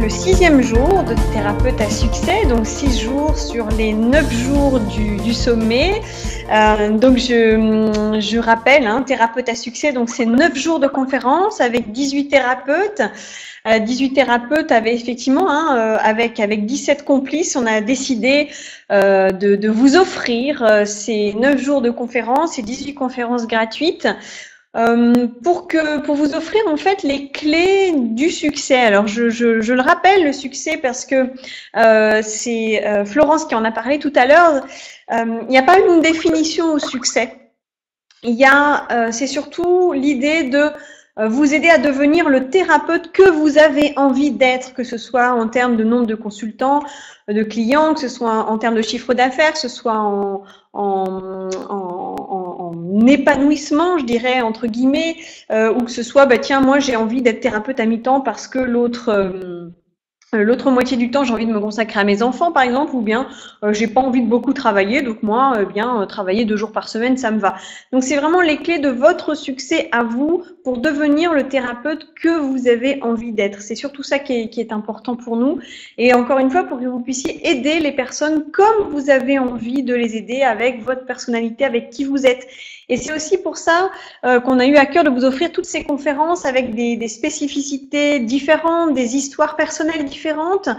le 6e jour de Thérapeute à succès, donc 6 jours sur les 9 jours du sommet. Donc je rappelle, Thérapeute à succès, donc c'est 9 jours de conférence avec 18 thérapeutes. 18 thérapeutes avaient effectivement, avec 17 complices, on a décidé de vous offrir ces 9 jours de conférences et 18 conférences gratuites. Pour vous offrir en fait les clés du succès. Alors je le rappelle, le succès, parce que c'est Florence qui en a parlé tout à l'heure. Il n'y a pas une définition au succès. C'est surtout l'idée de vous aider à devenir le thérapeute que vous avez envie d'être, que ce soit en termes de nombre de consultants, de clients, que ce soit en termes de chiffre d'affaires, que ce soit en épanouissement, je dirais, entre guillemets, ou que ce soit, tiens, moi j'ai envie d'être thérapeute à mi-temps parce que l'autre moitié du temps, j'ai envie de me consacrer à mes enfants, par exemple, ou bien j'ai pas envie de beaucoup travailler, donc moi, travailler 2 jours par semaine, ça me va. Donc c'est vraiment les clés de votre succès à vous pour devenir le thérapeute que vous avez envie d'être. C'est surtout ça qui est important pour nous. Et encore une fois, pour que vous puissiez aider les personnes comme vous avez envie de les aider, avec votre personnalité, avec qui vous êtes. Et c'est aussi pour ça qu'on a eu à cœur de vous offrir toutes ces conférences avec des spécificités différentes, des histoires personnelles différentes,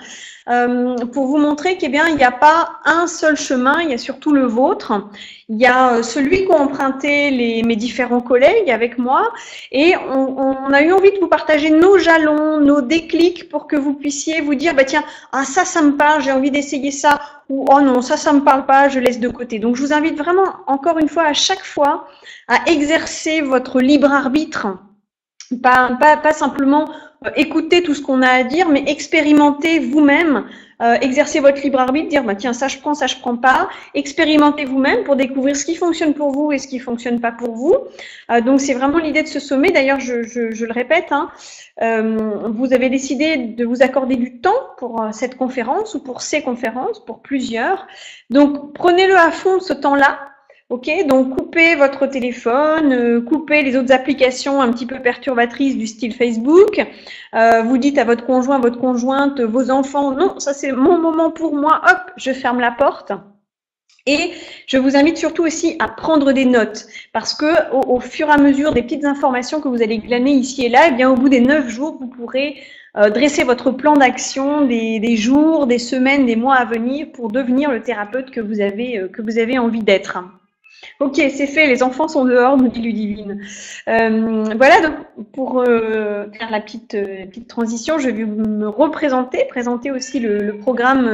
pour vous montrer qu'il n'y a pas un seul chemin, il y a surtout le vôtre. Il y a celui qu'ont emprunté mes différents collègues avec moi, et on a eu envie de vous partager nos jalons, nos déclics, pour que vous puissiez vous dire, tiens, ça me parle, j'ai envie d'essayer ça, ou oh non, ça me parle pas, je laisse de côté. Donc je vous invite vraiment, encore une fois, à chaque fois, à exercer votre libre arbitre, pas simplement écouter tout ce qu'on a à dire, mais expérimenter vous-même, exercer votre libre arbitre, dire tiens, ça je prends pas, expérimentez vous-même pour découvrir ce qui fonctionne pour vous et ce qui fonctionne pas pour vous. Donc c'est vraiment l'idée de ce sommet. D'ailleurs, je le répète, vous avez décidé de vous accorder du temps pour cette conférence ou pour ces conférences, pour plusieurs. Donc prenez-le à fond, ce temps-là. Ok, donc coupez votre téléphone, coupez les autres applications un petit peu perturbatrices du style Facebook. Vous dites à votre conjoint, à votre conjointe, vos enfants, non, ça c'est mon moment pour moi, hop, je ferme la porte. Et je vous invite surtout aussi à prendre des notes, parce que au fur et à mesure des petites informations que vous allez glaner ici et là, au bout des 9 jours, vous pourrez dresser votre plan d'action des jours, des semaines, des mois à venir pour devenir le thérapeute que vous avez envie d'être. Ok, c'est fait, les enfants sont dehors, nous dit Ludivine. Voilà, donc pour faire la petite transition, je vais me présenter aussi le programme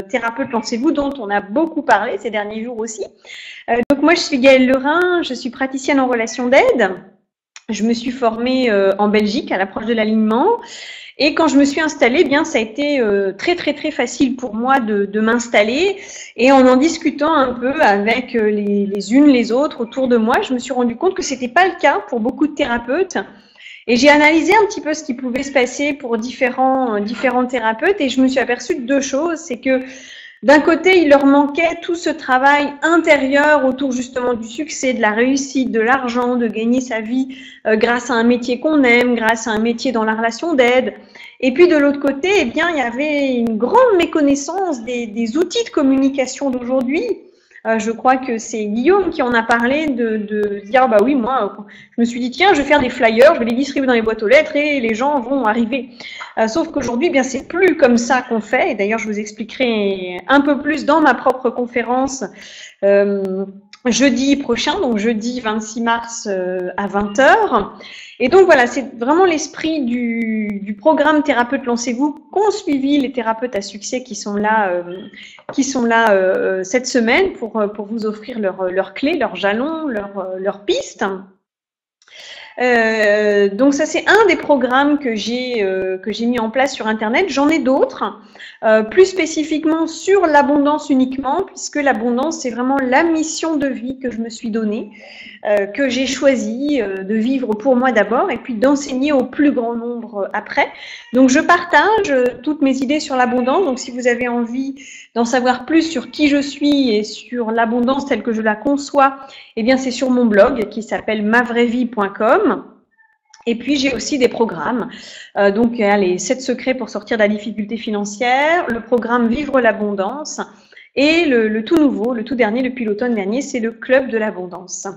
Thérapeute Lancez-vous, dont on a beaucoup parlé ces derniers jours aussi. Donc moi, je suis Gaëlle Lerin, je suis praticienne en relation d'aide. Je me suis formée en Belgique à l'approche de l'alignement. Et quand je me suis installée, ça a été très très très facile pour moi de m'installer. Et en discutant un peu avec les unes les autres autour de moi, je me suis rendu compte que c'était pas le cas pour beaucoup de thérapeutes. Et j'ai analysé un petit peu ce qui pouvait se passer pour différents thérapeutes, et je me suis aperçue de 2 choses. C'est que d'un côté, il leur manquait tout ce travail intérieur autour justement du succès, de la réussite, de l'argent, de gagner sa vie grâce à un métier qu'on aime, grâce à un métier dans la relation d'aide. Et puis de l'autre côté, il y avait une grande méconnaissance des outils de communication d'aujourd'hui. Je crois que c'est Guillaume qui en a parlé, de dire oui, moi je me suis dit tiens, je vais faire des flyers, je vais les distribuer dans les boîtes aux lettres et les gens vont arriver. Sauf qu'aujourd'hui, c'est plus comme ça qu'on fait, et d'ailleurs je vous expliquerai un peu plus dans ma propre conférence jeudi prochain, donc jeudi 26 mars à 20h. Et donc voilà, c'est vraiment l'esprit du programme Thérapeute Lancez-vous qu'ont suivi les thérapeutes à succès qui sont là cette semaine pour vous offrir leurs clés, leurs jalons, leurs pistes. Donc ça, c'est un des programmes que j'ai mis en place sur Internet. J'en ai d'autres, plus spécifiquement sur l'abondance uniquement, puisque l'abondance, c'est vraiment la mission de vie que je me suis donnée, que j'ai choisi de vivre pour moi d'abord, et puis d'enseigner au plus grand nombre après. Donc je partage toutes mes idées sur l'abondance. Donc si vous avez envie d'en savoir plus sur qui je suis et sur l'abondance telle que je la conçois, eh bien c'est sur mon blog qui s'appelle mavraivie.com. Et puis, j'ai aussi des programmes. Donc, il y a les 7 secrets pour sortir de la difficulté financière, le programme Vivre l'abondance et le tout nouveau, le tout dernier depuis l'automne dernier, c'est le Club de l'abondance.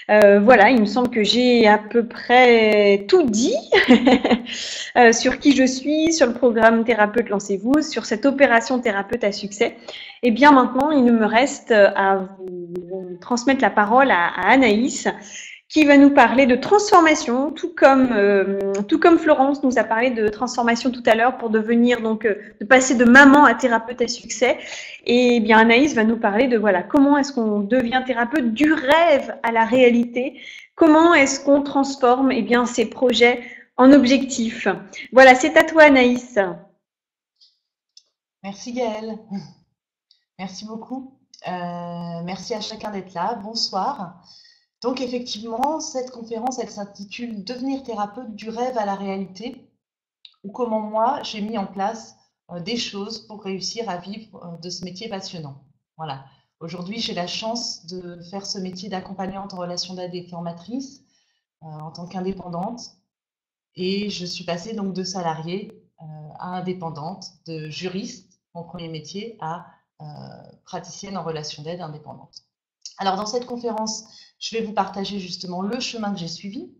Voilà, il me semble que j'ai à peu près tout dit sur qui je suis, sur le programme Thérapeute Lancez-vous, sur cette opération Thérapeute à succès. Et bien maintenant, il me reste à vous transmettre la parole à Anaïs, qui va nous parler de transformation, tout comme Florence nous a parlé de transformation tout à l'heure pour devenir de passer de maman à thérapeute à succès. Et bien Anaïs va nous parler de voilà comment est-ce qu'on devient thérapeute du rêve à la réalité, comment est-ce qu'on transforme bien ses projets en objectifs. Voilà, c'est à toi Anaïs. Merci Gaëlle, merci beaucoup. Merci à chacun d'être là. Bonsoir. Donc effectivement, cette conférence, elle s'intitule « Devenir thérapeute du rêve à la réalité » ou comment moi, j'ai mis en place des choses pour réussir à vivre de ce métier passionnant. Voilà. Aujourd'hui, j'ai la chance de faire ce métier d'accompagnante en relation d'aide et formatrice en tant qu'indépendante. Et je suis passée donc de salariée à indépendante, de juriste, mon premier métier, à praticienne en relation d'aide indépendante. Alors dans cette conférence, je vais vous partager justement le chemin que j'ai suivi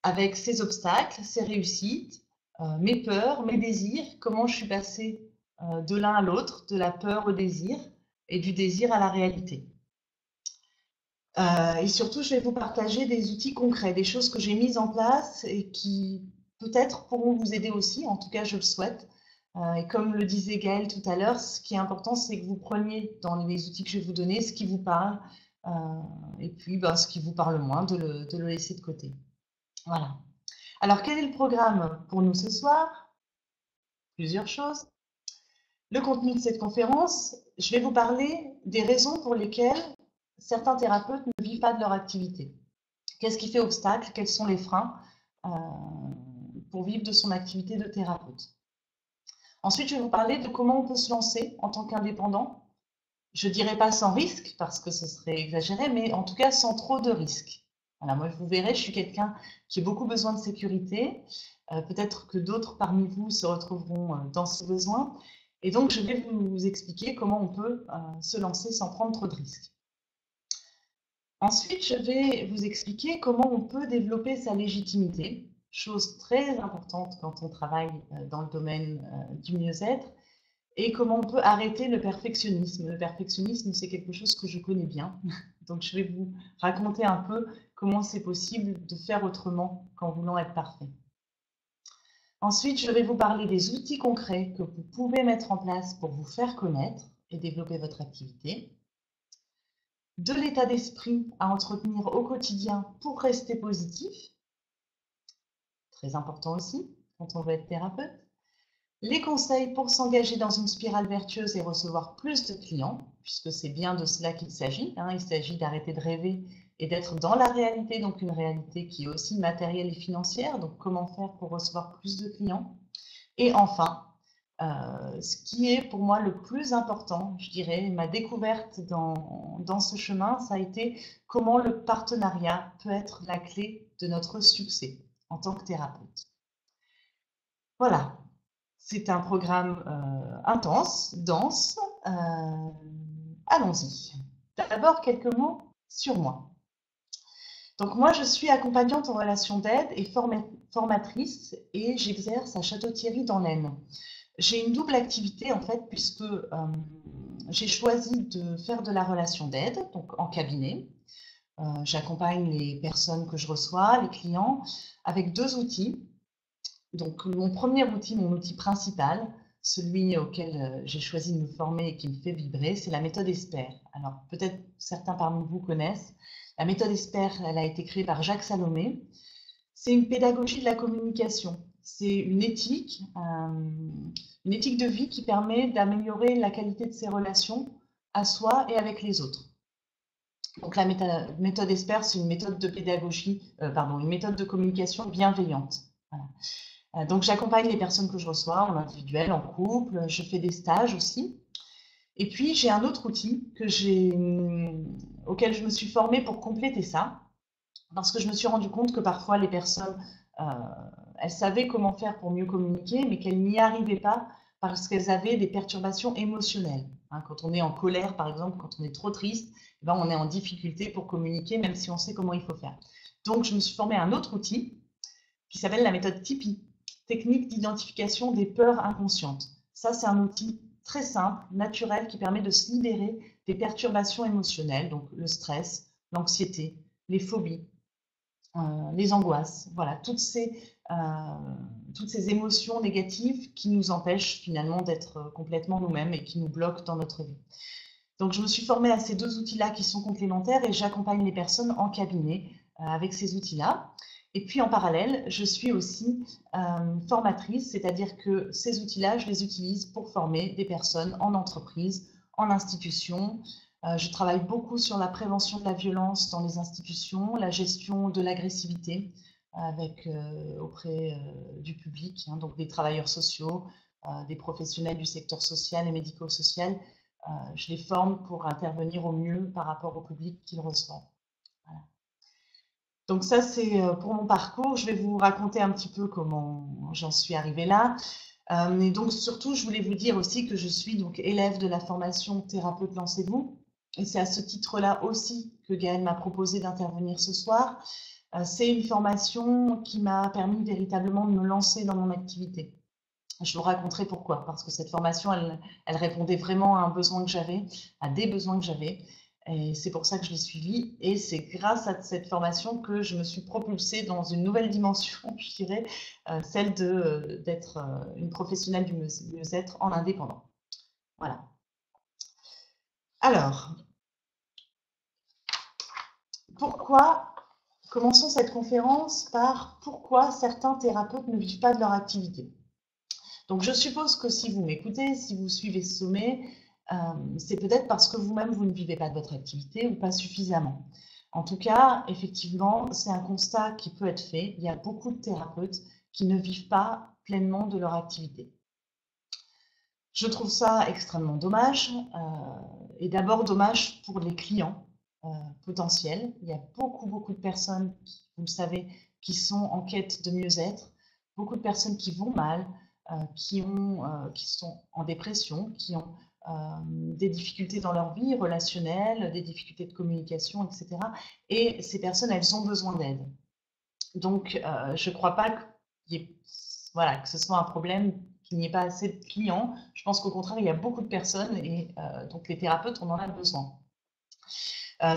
avec ses obstacles, ses réussites, mes peurs, mes désirs, comment je suis passée de l'un à l'autre, de la peur au désir et du désir à la réalité. Et surtout, je vais vous partager des outils concrets, des choses que j'ai mises en place et qui peut-être pourront vous aider aussi, en tout cas je le souhaite. Et comme le disait Gaëlle tout à l'heure, ce qui est important, c'est que vous preniez dans les outils que je vais vous donner ce qui vous parle et puis ce qui vous parle moins, de le laisser de côté. Voilà. Alors, quel est le programme pour nous ce soir? Plusieurs choses. Le contenu de cette conférence, je vais vous parler des raisons pour lesquelles certains thérapeutes ne vivent pas de leur activité. Qu'est-ce qui fait obstacle? Quels sont les freins pour vivre de son activité de thérapeute? Ensuite, je vais vous parler de comment on peut se lancer en tant qu'indépendant. Je ne dirais pas sans risque, parce que ce serait exagéré, mais en tout cas sans trop de risques. Voilà, moi, vous verrez, je suis quelqu'un qui a beaucoup besoin de sécurité. Peut-être que d'autres parmi vous se retrouveront dans ce besoin. Et donc, je vais vous expliquer comment on peut se lancer sans prendre trop de risques. Ensuite, je vais vous expliquer comment on peut développer sa légitimité, chose très importante quand on travaille dans le domaine du mieux-être, et comment on peut arrêter le perfectionnisme. Le perfectionnisme, c'est quelque chose que je connais bien, donc je vais vous raconter un peu comment c'est possible de faire autrement qu'en voulant être parfait. Ensuite, je vais vous parler des outils concrets que vous pouvez mettre en place pour vous faire connaître et développer votre activité, de l'état d'esprit à entretenir au quotidien pour rester positif, très important aussi quand on veut être thérapeute, les conseils pour s'engager dans une spirale vertueuse et recevoir plus de clients, puisque c'est bien de cela qu'il s'agit. Il s'agit d'arrêter de rêver et d'être dans la réalité, donc une réalité qui est aussi matérielle et financière, donc comment faire pour recevoir plus de clients. Et enfin, ce qui est pour moi le plus important, je dirais, ma découverte dans ce chemin, ça a été comment le partenariat peut être la clé de notre succès en tant que thérapeute. Voilà, c'est un programme intense, dense. Allons-y. D'abord, quelques mots sur moi. Donc moi, je suis accompagnante en relation d'aide et formatrice et j'exerce à Château-Thierry dans l'Aisne. J'ai une double activité en fait puisque j'ai choisi de faire de la relation d'aide, donc en cabinet. J'accompagne les personnes que je reçois, les clients, avec deux outils. Donc mon premier outil, mon outil principal, celui auquel j'ai choisi de me former et qui me fait vibrer, c'est la méthode ESPER. Alors peut-être certains parmi vous connaissent. La méthode ESPER, elle a été créée par Jacques Salomé. C'est une pédagogie de la communication. C'est une éthique de vie qui permet d'améliorer la qualité de ses relations à soi et avec les autres. Donc la méthode ESPER, c'est une méthode de pédagogie, une méthode de communication bienveillante. Voilà. Donc j'accompagne les personnes que je reçois en individuel, en couple, je fais des stages aussi. Et puis j'ai un autre outil auquel je me suis formée pour compléter ça. parce que je me suis rendu compte que parfois les personnes, elles savaient comment faire pour mieux communiquer, mais qu'elles n'y arrivaient pas parce qu'elles avaient des perturbations émotionnelles. Hein, quand on est en colère, par exemple, quand on est trop triste, eh ben, on est en difficulté pour communiquer, même si on sait comment il faut faire. Donc, je me suis formée à un autre outil qui s'appelle la méthode TIPI, technique d'identification des peurs inconscientes. Ça, c'est un outil très simple, naturel, qui permet de se libérer des perturbations émotionnelles, donc le stress, l'anxiété, les phobies, les angoisses, voilà, toutes ces émotions négatives qui nous empêchent finalement d'être complètement nous-mêmes et qui nous bloquent dans notre vie. Donc, je me suis formée à ces deux outils-là qui sont complémentaires et j'accompagne les personnes en cabinet avec ces outils-là. Et puis, en parallèle, je suis aussi formatrice, c'est-à-dire que ces outils-là, je les utilise pour former des personnes en entreprise, en institution. Je travaille beaucoup sur la prévention de la violence dans les institutions, la gestion de l'agressivité auprès du public, hein, donc des travailleurs sociaux, des professionnels du secteur social et médico-social. Je les forme pour intervenir au mieux par rapport au public qu'ils reçoivent. Voilà. Donc ça, c'est pour mon parcours. Je vais vous raconter un petit peu comment j'en suis arrivée là. Et donc surtout, je voulais vous dire aussi que je suis donc élève de la formation Thérapeute Lancez-vous. Et c'est à ce titre-là aussi que Gaëlle m'a proposé d'intervenir ce soir. C'est une formation qui m'a permis véritablement de me lancer dans mon activité. Je vous raconterai pourquoi, parce que cette formation, elle répondait vraiment à un besoin que j'avais, à des besoins que j'avais. Et c'est pour ça que je l'ai suivie. Et c'est grâce à cette formation que je me suis propulsée dans une nouvelle dimension, je dirais, celle d'être une professionnelle du mieux-être en indépendant. Voilà. Alors, commençons cette conférence par pourquoi certains thérapeutes ne vivent pas de leur activité. Donc, je suppose que si vous m'écoutez, si vous suivez ce sommet, c'est peut-être parce que vous-même, vous ne vivez pas de votre activité ou pas suffisamment. En tout cas, effectivement, c'est un constat qui peut être fait. Il y a beaucoup de thérapeutes qui ne vivent pas pleinement de leur activité. Je trouve ça extrêmement dommage, et d'abord dommage pour les clients potentiels. Il y a beaucoup de personnes, vous le savez, qui sont en quête de mieux-être, beaucoup de personnes qui vont mal, qui sont en dépression, qui ont des difficultés dans leur vie relationnelle, des difficultés de communication, etc. Et ces personnes, elles ont besoin d'aide. Donc, je ne crois pas que ce soit un problème qu'il n'y ait pas assez de clients. Je pense qu'au contraire, il y a beaucoup de personnes et donc les thérapeutes, on en a besoin.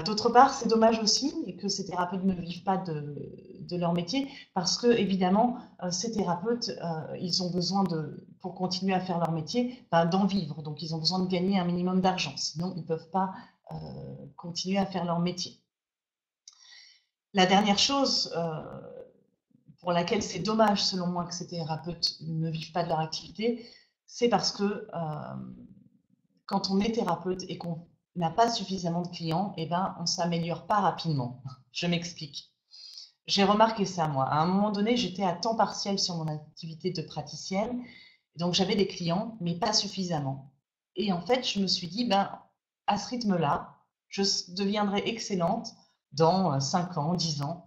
D'autre part, c'est dommage aussi que ces thérapeutes ne vivent pas de leur métier parce que, évidemment, ces thérapeutes, ils ont besoin pour continuer à faire leur métier, d'en vivre. Donc, ils ont besoin de gagner un minimum d'argent. Sinon, ils ne peuvent pas continuer à faire leur métier. La dernière chose pour laquelle c'est dommage, selon moi, que ces thérapeutes ne vivent pas de leur activité, c'est parce que quand on est thérapeute et qu'on n'a pas suffisamment de clients, eh ben, on ne s'améliore pas rapidement. Je m'explique. J'ai remarqué ça, moi. À un moment donné, j'étais à temps partiel sur mon activité de praticienne, donc j'avais des clients, mais pas suffisamment. Et en fait, je me suis dit, à ce rythme-là, je deviendrai excellente dans 5 ans, 10 ans.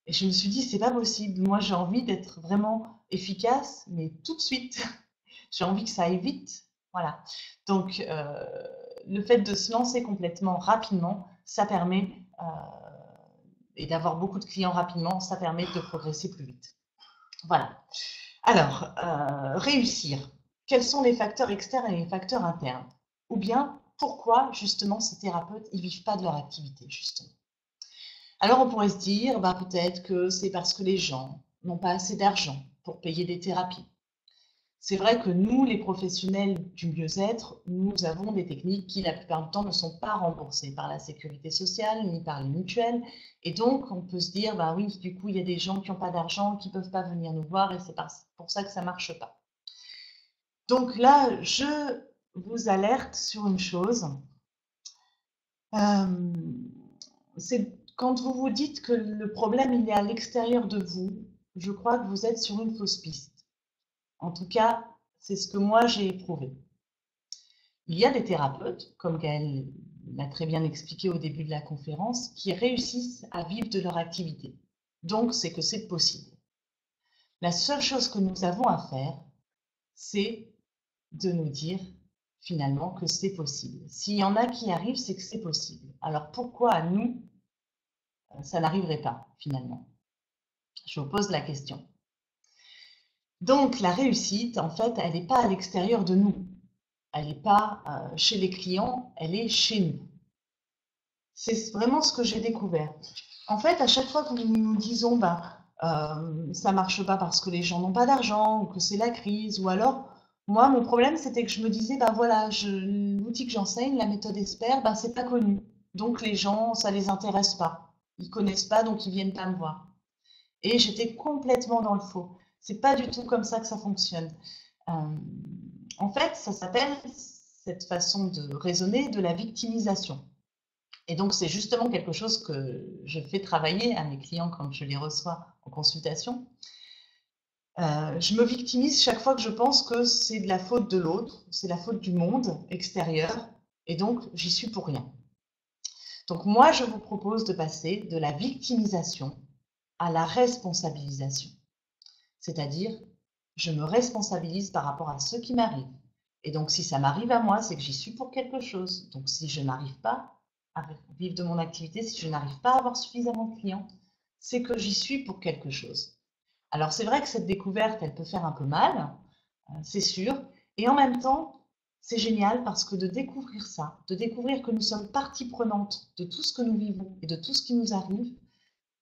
Et je me suis dit, c'est pas possible. Moi, j'ai envie d'être vraiment efficace, mais tout de suite. J'ai envie que ça aille vite. Voilà. Donc, le fait de se lancer complètement rapidement, ça permet, et d'avoir beaucoup de clients rapidement, ça permet de progresser plus vite. Voilà. Alors, réussir. Quels sont les facteurs externes et les facteurs internes? Ou bien, pourquoi, justement, ces thérapeutes, ils ne vivent pas de leur activité, justement? Alors, on pourrait se dire, peut-être que c'est parce que les gens n'ont pas assez d'argent pour payer des thérapies. C'est vrai que nous, les professionnels du mieux-être, nous avons des techniques qui, la plupart du temps, ne sont pas remboursées par la sécurité sociale ni par les mutuelles. Et donc, on peut se dire, oui, du coup, il y a des gens qui n'ont pas d'argent, qui ne peuvent pas venir nous voir et c'est pour ça que ça ne marche pas. Donc là, je vous alerte sur une chose. C'est quand vous vous dites que le problème, il est à l'extérieur de vous, je crois que vous êtes sur une fausse piste. En tout cas, c'est ce que moi j'ai éprouvé. Il y a des thérapeutes, comme Gaëlle l'a très bien expliqué au début de la conférence, qui réussissent à vivre de leur activité. Donc, c'est que c'est possible. La seule chose que nous avons à faire, c'est de nous dire finalement que c'est possible. S'il y en a qui arrivent, c'est que c'est possible. Alors pourquoi à nous, ça n'arriverait pas finalement? Je vous pose la question. Donc la réussite, en fait, elle n'est pas à l'extérieur de nous. Elle n'est pas chez les clients, elle est chez nous. C'est vraiment ce que j'ai découvert. En fait, à chaque fois que nous nous disons ça marche pas parce que les gens n'ont pas d'argent ou que c'est la crise, ou alors moi mon problème c'était que je me disais voilà, l'outil que j'enseigne, la méthode ESPER, c'est pas connu, donc les gens ça les intéresse pas, ils connaissent pas donc ils viennent pas me voir, et j'étais complètement dans le faux. C'est pas du tout comme ça que ça fonctionne. En fait, ça s'appelle, cette façon de raisonner, de la victimisation. Et donc, c'est justement quelque chose que je fais travailler à mes clients quand je les reçois en consultation. Je me victimise chaque fois que je pense que c'est de la faute de l'autre, c'est la faute du monde extérieur, et donc j'y suis pour rien. Donc moi, je vous propose de passer de la victimisation à la responsabilisation. C'est-à-dire, je me responsabilise par rapport à ce qui m'arrive. Et donc, si ça m'arrive à moi, c'est que j'y suis pour quelque chose. Donc, si je n'arrive pas à vivre de mon activité, si je n'arrive pas à avoir suffisamment de clients, c'est que j'y suis pour quelque chose. Alors, c'est vrai que cette découverte, elle peut faire un peu mal, c'est sûr. Et en même temps, c'est génial parce que de découvrir ça, de découvrir que nous sommes partie prenante de tout ce que nous vivons et de tout ce qui nous arrive,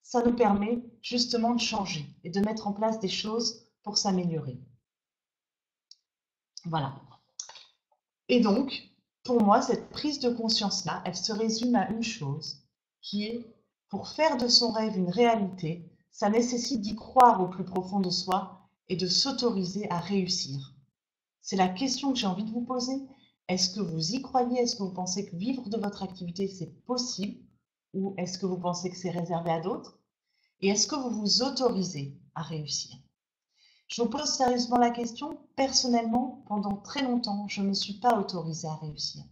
ça nous permet justement de changer et de mettre en place des choses pour s'améliorer. Voilà. Et donc, pour moi, cette prise de conscience-là, elle se résume à une chose, qui est, pour faire de son rêve une réalité, ça nécessite d'y croire au plus profond de soi et de s'autoriser à réussir. C'est la question que j'ai envie de vous poser. Est-ce que vous y croyez? Est-ce que vous pensez que vivre de votre activité, c'est possible? Ou est-ce que vous pensez que c'est réservé à d'autres? Et est-ce que vous vous autorisez à réussir? Je vous pose sérieusement la question. Personnellement, pendant très longtemps, je ne me suis pas autorisée à réussir.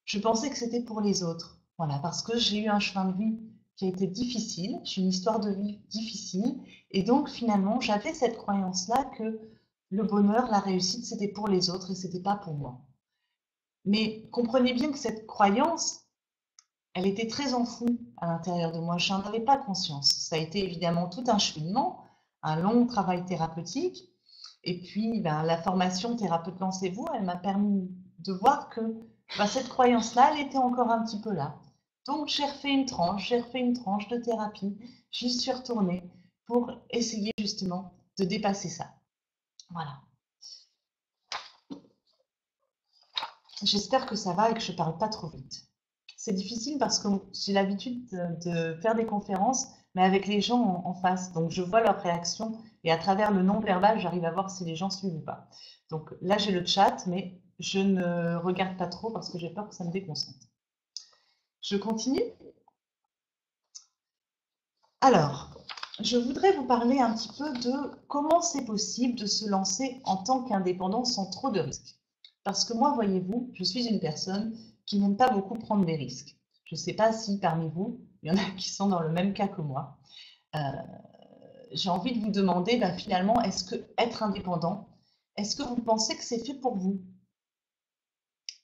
Je pensais que c'était pour les autres. Voilà, parce que j'ai eu un chemin de vie qui a été difficile, j'ai une histoire de vie difficile, et donc finalement, j'avais cette croyance-là que le bonheur, la réussite, c'était pour les autres et c'était pas pour moi. Mais comprenez bien que cette croyance, elle était très enfouie à l'intérieur de moi. Je n'en avais pas conscience. Ça a été évidemment tout un cheminement, un long travail thérapeutique. Et puis, la formation Thérapeute Lancez-vous, elle m'a permis de voir que cette croyance-là, elle était encore un petit peu là. Donc, j'ai refait une tranche de thérapie. J'y suis retournée pour essayer justement de dépasser ça. Voilà. J'espère que ça va et que je ne parle pas trop vite. C'est difficile parce que j'ai l'habitude de faire des conférences, mais avec les gens en face. Donc, je vois leurs réactions et à travers le non-verbal, j'arrive à voir si les gens suivent ou pas. Donc là, j'ai le chat, mais je ne regarde pas trop parce que j'ai peur que ça me déconcentre. Je continue. Alors, je voudrais vous parler un petit peu de comment c'est possible de se lancer en tant qu'indépendant sans trop de risques. Parce que moi, voyez-vous, je suis une personne qui n'aime pas beaucoup prendre des risques. Je ne sais pas si parmi vous, il y en a qui sont dans le même cas que moi. J'ai envie de vous demander, finalement, est-ce que être indépendant, est-ce que vous pensez que c'est fait pour vous?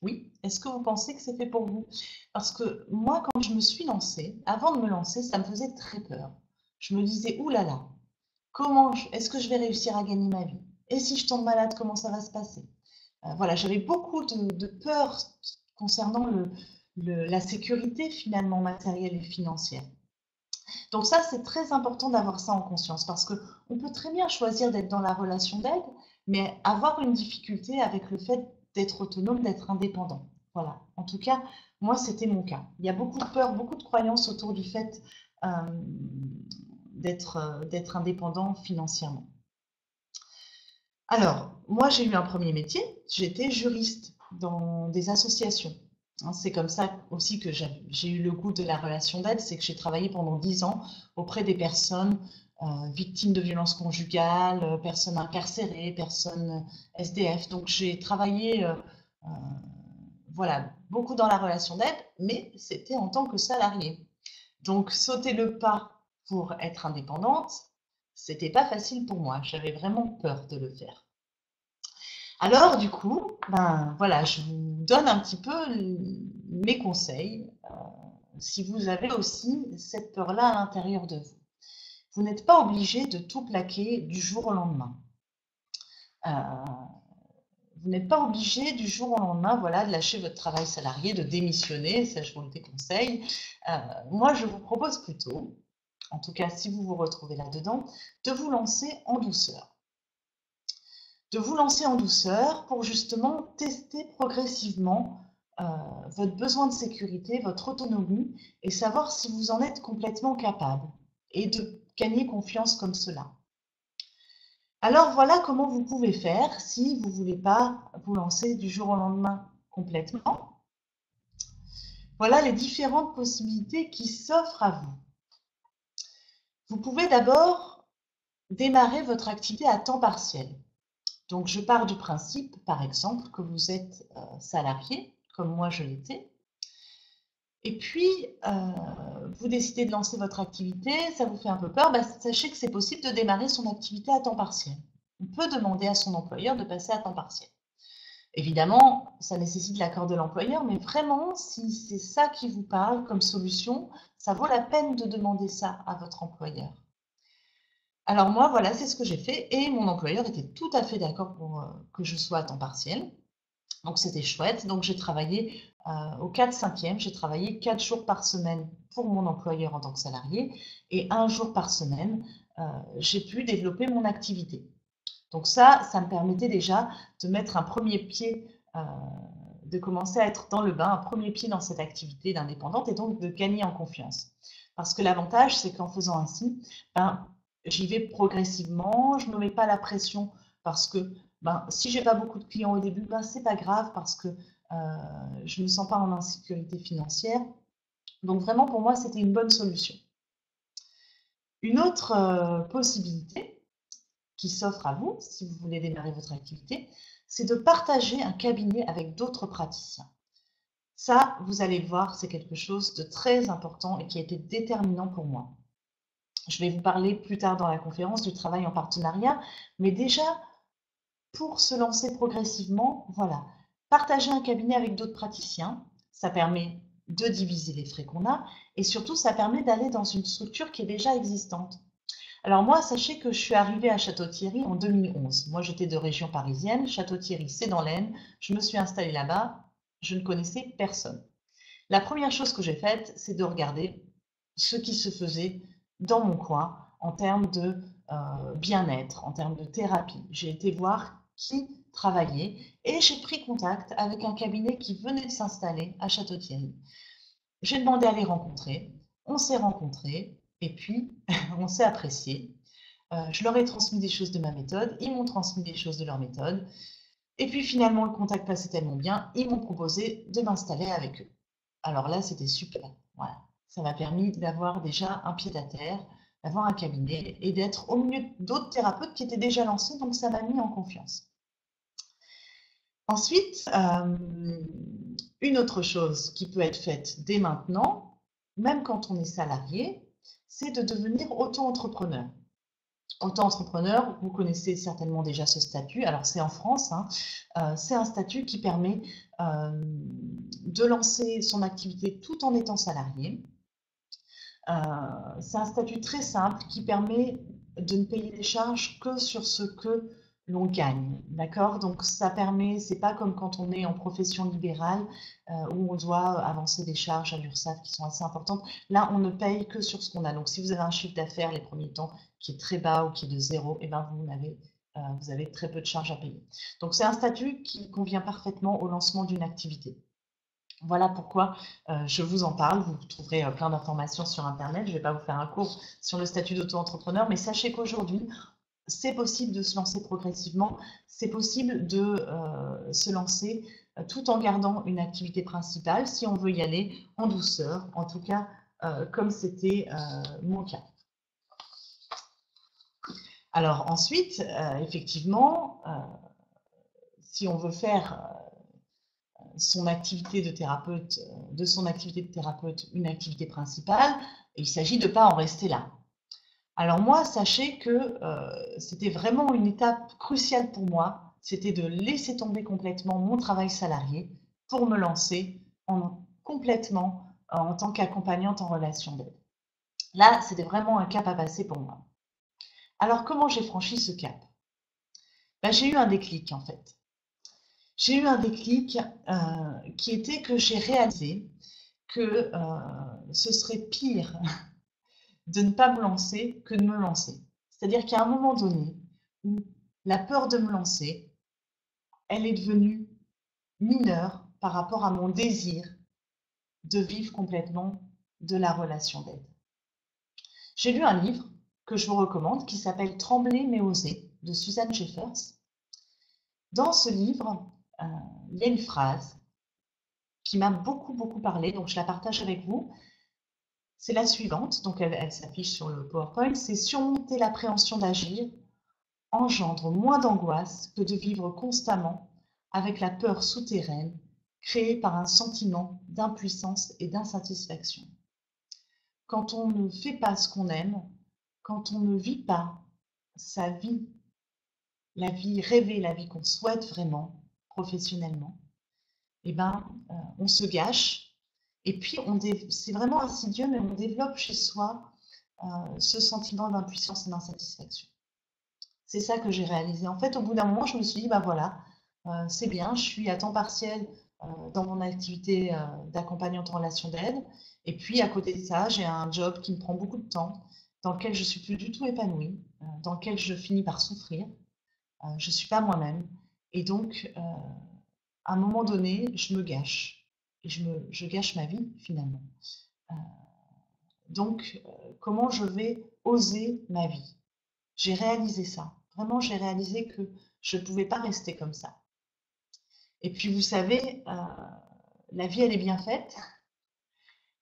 Oui, est-ce que vous pensez que c'est fait pour vous? Parce que moi, quand je me suis lancée, avant de me lancer, ça me faisait très peur. Je me disais, ouh là là, est-ce que je vais réussir à gagner ma vie? Et si je tombe malade, comment ça va se passer? Voilà, j'avais beaucoup de peur concernant la sécurité finalement matérielle et financière. Donc ça, c'est très important d'avoir ça en conscience parce qu'on peut très bien choisir d'être dans la relation d'aide, mais avoir une difficulté avec le fait d'être autonome, d'être indépendant. Voilà, en tout cas, moi, c'était mon cas. Il y a beaucoup de peur, beaucoup de croyances autour du fait d'être indépendant financièrement. Alors, moi, j'ai eu un premier métier, j'étais juriste dans des associations. C'est comme ça aussi que j'ai eu le goût de la relation d'aide, c'est que j'ai travaillé pendant 10 ans auprès des personnes victimes de violences conjugales, personnes incarcérées, personnes SDF. Donc, j'ai travaillé voilà, beaucoup dans la relation d'aide, mais c'était en tant que salarié. Donc, sauter le pas pour être indépendante, c'était pas facile pour moi. J'avais vraiment peur de le faire. Alors, du coup, ben voilà, je vous donne un petit peu mes conseils. Si vous avez aussi cette peur-là à l'intérieur de vous. Vous n'êtes pas obligé de tout plaquer du jour au lendemain. Vous n'êtes pas obligé du jour au lendemain, voilà, de lâcher votre travail salarié, de démissionner, ça je vous le déconseille. Moi, je vous propose plutôt, en tout cas si vous vous retrouvez là-dedans, de vous lancer en douceur. De vous lancer en douceur pour justement tester progressivement votre besoin de sécurité, votre autonomie et savoir si vous en êtes complètement capable et de gagner confiance comme cela. Alors voilà comment vous pouvez faire si vous ne voulez pas vous lancer du jour au lendemain complètement. Voilà les différentes possibilités qui s'offrent à vous. Vous pouvez d'abord démarrer votre activité à temps partiel. Donc je pars du principe, par exemple, que vous êtes salarié, comme moi je l'étais, et puis vous décidez de lancer votre activité, ça vous fait un peu peur, sachez que c'est possible de démarrer son activité à temps partiel. On peut demander à son employeur de passer à temps partiel. Évidemment, ça nécessite l'accord de l'employeur, mais vraiment, si c'est ça qui vous parle comme solution, ça vaut la peine de demander ça à votre employeur. Alors moi, voilà, c'est ce que j'ai fait et mon employeur était tout à fait d'accord pour que je sois à temps partiel. Donc c'était chouette. Donc j'ai travaillé au 4/5e, j'ai travaillé 4 jours par semaine pour mon employeur en tant que salarié et 1 jour par semaine, j'ai pu développer mon activité. Donc ça me permettait déjà de mettre un premier pied, de commencer à être dans le bain, un premier pied dans cette activité d'indépendante et donc de gagner en confiance. Parce que l'avantage, c'est qu'en faisant ainsi, j'y vais progressivement, je ne me mets pas la pression parce que si j'ai pas beaucoup de clients au début, c'est pas grave parce que je ne me sens pas en insécurité financière. Donc vraiment, pour moi, c'était une bonne solution. Une autre possibilité qui s'offre à vous, si vous voulez démarrer votre activité, c'est de partager un cabinet avec d'autres praticiens. Ça, vous allez le voir, c'est quelque chose de très important et qui a été déterminant pour moi. Je vais vous parler plus tard dans la conférence du travail en partenariat, mais déjà, pour se lancer progressivement, voilà, partager un cabinet avec d'autres praticiens, ça permet de diviser les frais qu'on a et surtout, ça permet d'aller dans une structure qui est déjà existante. Alors moi, sachez que je suis arrivée à Château-Thierry en 2011. Moi, j'étais de région parisienne. Château-Thierry, c'est dans l'Aisne. Je me suis installée là-bas. Je ne connaissais personne. La première chose que j'ai faite, c'est de regarder ce qui se faisait dans mon coin en termes de bien-être, en termes de thérapie. J'ai été voir qui travaillait et j'ai pris contact avec un cabinet qui venait de s'installer à Château-Thierry. J'ai demandé à les rencontrer. On s'est rencontrés et puis on s'est apprécié. Je leur ai transmis des choses de ma méthode, ils m'ont transmis des choses de leur méthode. Et puis finalement, le contact passait tellement bien, ils m'ont proposé de m'installer avec eux. Alors là, c'était super. Voilà. Ça m'a permis d'avoir déjà un pied à terre, d'avoir un cabinet et d'être au milieu d'autres thérapeutes qui étaient déjà lancés, donc ça m'a mis en confiance. Ensuite, une autre chose qui peut être faite dès maintenant, même quand on est salarié, c'est de devenir auto-entrepreneur. Auto-entrepreneur, vous connaissez certainement déjà ce statut. Alors, c'est en France, c'est un statut qui permet de lancer son activité tout en étant salarié. C'est un statut très simple qui permet de ne payer les charges que sur ce que l'on gagne, d'accord? Donc ça permet, c'est pas comme quand on est en profession libérale où on doit avancer des charges à l'URSSAF qui sont assez importantes. Là, on ne paye que sur ce qu'on a. Donc si vous avez un chiffre d'affaires les premiers temps qui est très bas ou qui est de 0, et ben vous avez très peu de charges à payer. Donc c'est un statut qui convient parfaitement au lancement d'une activité. Voilà pourquoi je vous en parle. Vous trouverez plein d'informations sur Internet. Je ne vais pas vous faire un cours sur le statut d'auto-entrepreneur, mais sachez qu'aujourd'hui, c'est possible de se lancer progressivement. C'est possible de se lancer tout en gardant une activité principale, si on veut y aller en douceur, en tout cas comme c'était mon cas. Alors ensuite, effectivement, si on veut faire son activité de thérapeute, une activité principale, et il s'agit de ne pas en rester là. Alors moi, sachez que c'était vraiment une étape cruciale pour moi, c'était de laisser tomber complètement mon travail salarié pour me lancer complètement en tant qu'accompagnante en relation d'aide. Là, c'était vraiment un cap à passer pour moi. Alors comment j'ai franchi ce cap? Ben, j'ai eu un déclic en fait. J'ai eu un déclic qui était que j'ai réalisé que ce serait pire de ne pas me lancer que de me lancer. C'est-à-dire qu'à un moment donné, où la peur de me lancer, elle est devenue mineure par rapport à mon désir de vivre complètement de la relation d'aide. J'ai lu un livre que je vous recommande qui s'appelle Trembler mais oser de Suzanne Schaeffers. Dans ce livre, il y a une phrase qui m'a beaucoup parlé, donc je la partage avec vous. C'est la suivante, donc elle s'affiche sur le PowerPoint, c'est surmonter l'appréhension d'agir engendre moins d'angoisse que de vivre constamment avec la peur souterraine créée par un sentiment d'impuissance et d'insatisfaction. Quand on ne fait pas ce qu'on aime, quand on ne vit pas sa vie, la vie rêvée, la vie qu'on souhaite vraiment professionnellement, eh ben, on se gâche. Et puis, c'est vraiment insidieux, mais on développe chez soi ce sentiment d'impuissance et d'insatisfaction. C'est ça que j'ai réalisé. En fait, au bout d'un moment, je me suis dit, bah voilà, c'est bien, je suis à temps partiel dans mon activité d'accompagnante en relation d'aide. Et puis, à côté de ça, j'ai un job qui me prend beaucoup de temps, dans lequel je ne suis plus du tout épanouie, dans lequel je finis par souffrir. Je ne suis pas moi-même. Et donc, à un moment donné, je me gâche. Et je gâche ma vie, finalement. Donc, comment je vais oser ma vie? J'ai réalisé ça. Vraiment, j'ai réalisé que je ne pouvais pas rester comme ça. Et puis, vous savez, la vie, elle est bien faite.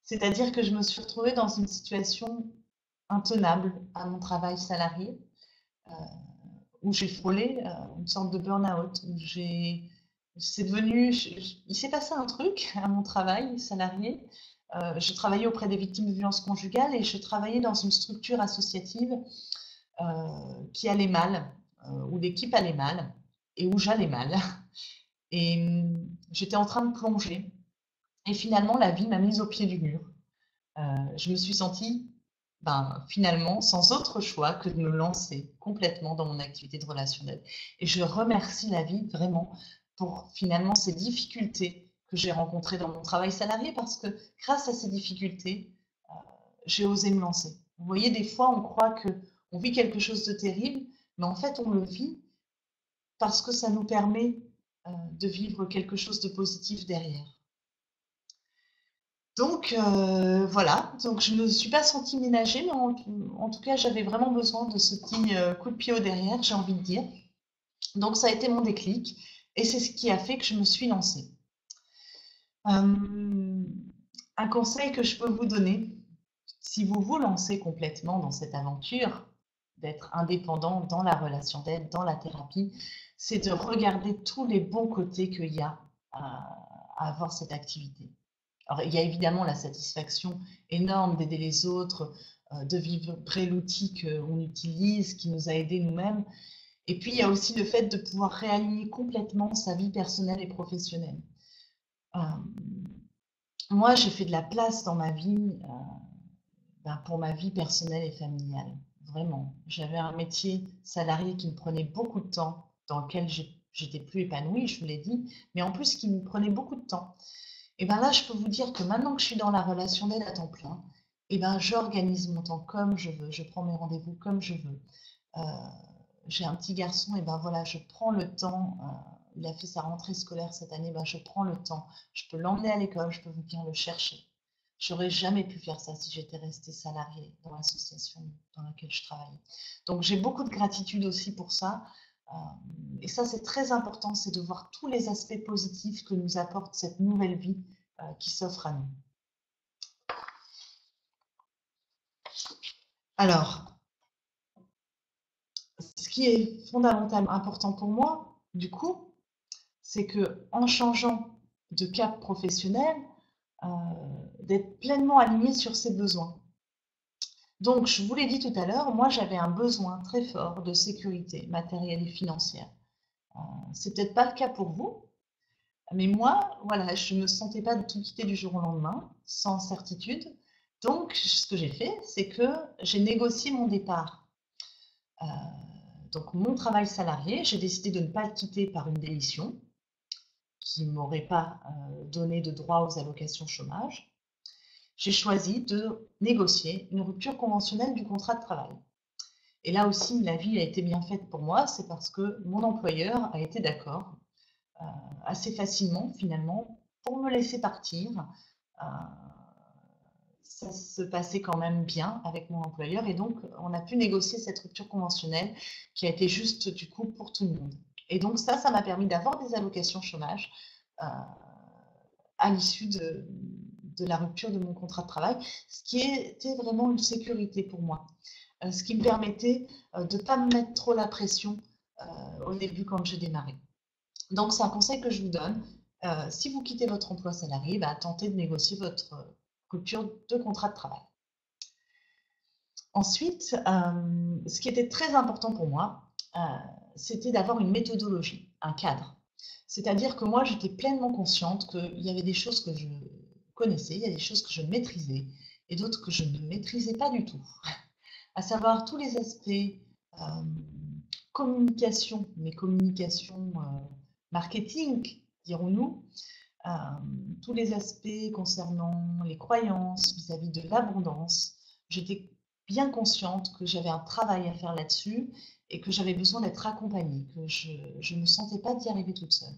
C'est-à-dire que je me suis retrouvée dans une situation intenable à mon travail salarié, où j'ai frôlé une sorte de burn-out, où c'est devenu, il s'est passé un truc à mon travail salarié. Je travaillais auprès des victimes de violences conjugales et je travaillais dans une structure associative qui allait mal, où l'équipe allait mal et où j'allais mal. Et j'étais en train de plonger. Et finalement, la vie m'a mise au pied du mur. Je me suis sentie finalement sans autre choix que de me lancer complètement dans mon activité de relation d'aide. Et je remercie la vie vraiment pour finalement ces difficultés que j'ai rencontrées dans mon travail salarié parce que grâce à ces difficultés, j'ai osé me lancer. Vous voyez, des fois, on croit qu'on vit quelque chose de terrible, mais en fait, on le vit parce que ça nous permet de vivre quelque chose de positif derrière. Donc voilà, donc je ne me suis pas sentie ménagée, mais en tout cas, j'avais vraiment besoin de ce petit coup de pied au derrière, j'ai envie de dire. Donc ça a été mon déclic, et c'est ce qui a fait que je me suis lancée. Un conseil que je peux vous donner, si vous vous lancez complètement dans cette aventure, d'être indépendant dans la relation d'aide, dans la thérapie, c'est de regarder tous les bons côtés qu'il y a à avoir cette activité. Alors, il y a évidemment la satisfaction énorme d'aider les autres, de vibrer l'outil qu'on utilise, qui nous a aidés nous-mêmes. Et puis, il y a aussi le fait de pouvoir réaligner complètement sa vie personnelle et professionnelle. Moi, j'ai fait de la place dans ma vie pour ma vie personnelle et familiale. Vraiment. J'avais un métier salarié qui me prenait beaucoup de temps, dans lequel j'étais plus épanouie, je vous l'ai dit, mais en plus qui me prenait beaucoup de temps. Et bien là, je peux vous dire que maintenant que je suis dans la relation d'aide à temps plein, et ben j'organise mon temps comme je veux, je prends mes rendez-vous comme je veux. J'ai un petit garçon, et ben voilà, je prends le temps, il a fait sa rentrée scolaire cette année, ben je prends le temps, je peux l'emmener à l'école, je peux venir le chercher. J'aurais jamais pu faire ça si j'étais restée salariée dans l'association dans laquelle je travaillais. Donc j'ai beaucoup de gratitude aussi pour ça. Et ça, c'est très important, c'est de voir tous les aspects positifs que nous apporte cette nouvelle vie qui s'offre à nous. Alors, ce qui est fondamentalement important pour moi, du coup, c'est que en changeant de cap professionnel, d'être pleinement aligné sur ses besoins. Donc, je vous l'ai dit tout à l'heure, moi j'avais un besoin très fort de sécurité matérielle et financière. C'est peut-être pas le cas pour vous, mais moi, voilà, je ne me sentais pas de tout quitter du jour au lendemain, sans certitude. Donc, ce que j'ai fait, c'est que j'ai négocié mon départ. Donc, mon travail salarié, j'ai décidé de ne pas le quitter par une démission qui ne m'aurait pas donné de droit aux allocations chômage. J'ai choisi de négocier une rupture conventionnelle du contrat de travail. Et là aussi, la vie a été bien faite pour moi, c'est parce que mon employeur a été d'accord assez facilement finalement pour me laisser partir. Ça se passait quand même bien avec mon employeur et donc on a pu négocier cette rupture conventionnelle qui a été juste du coup pour tout le monde. Et donc ça m'a permis d'avoir des allocations chômage à l'issue de la rupture de mon contrat de travail, ce qui était vraiment une sécurité pour moi, ce qui me permettait de ne pas me mettre trop la pression au début quand j'ai démarré. Donc c'est un conseil que je vous donne. Si vous quittez votre emploi salarié, tentez de négocier votre rupture de contrat de travail. Ensuite, ce qui était très important pour moi, c'était d'avoir une méthodologie, un cadre. C'est-à-dire que moi, j'étais pleinement consciente qu'il y avait des choses que je connaissais, il y a des choses que je maîtrisais et d'autres que je ne maîtrisais pas du tout. À savoir tous les aspects communication, mais communication marketing, dirons-nous, tous les aspects concernant les croyances vis-à-vis de l'abondance. J'étais bien consciente que j'avais un travail à faire là-dessus et que j'avais besoin d'être accompagnée, que je ne me sentais pas d'y arriver toute seule.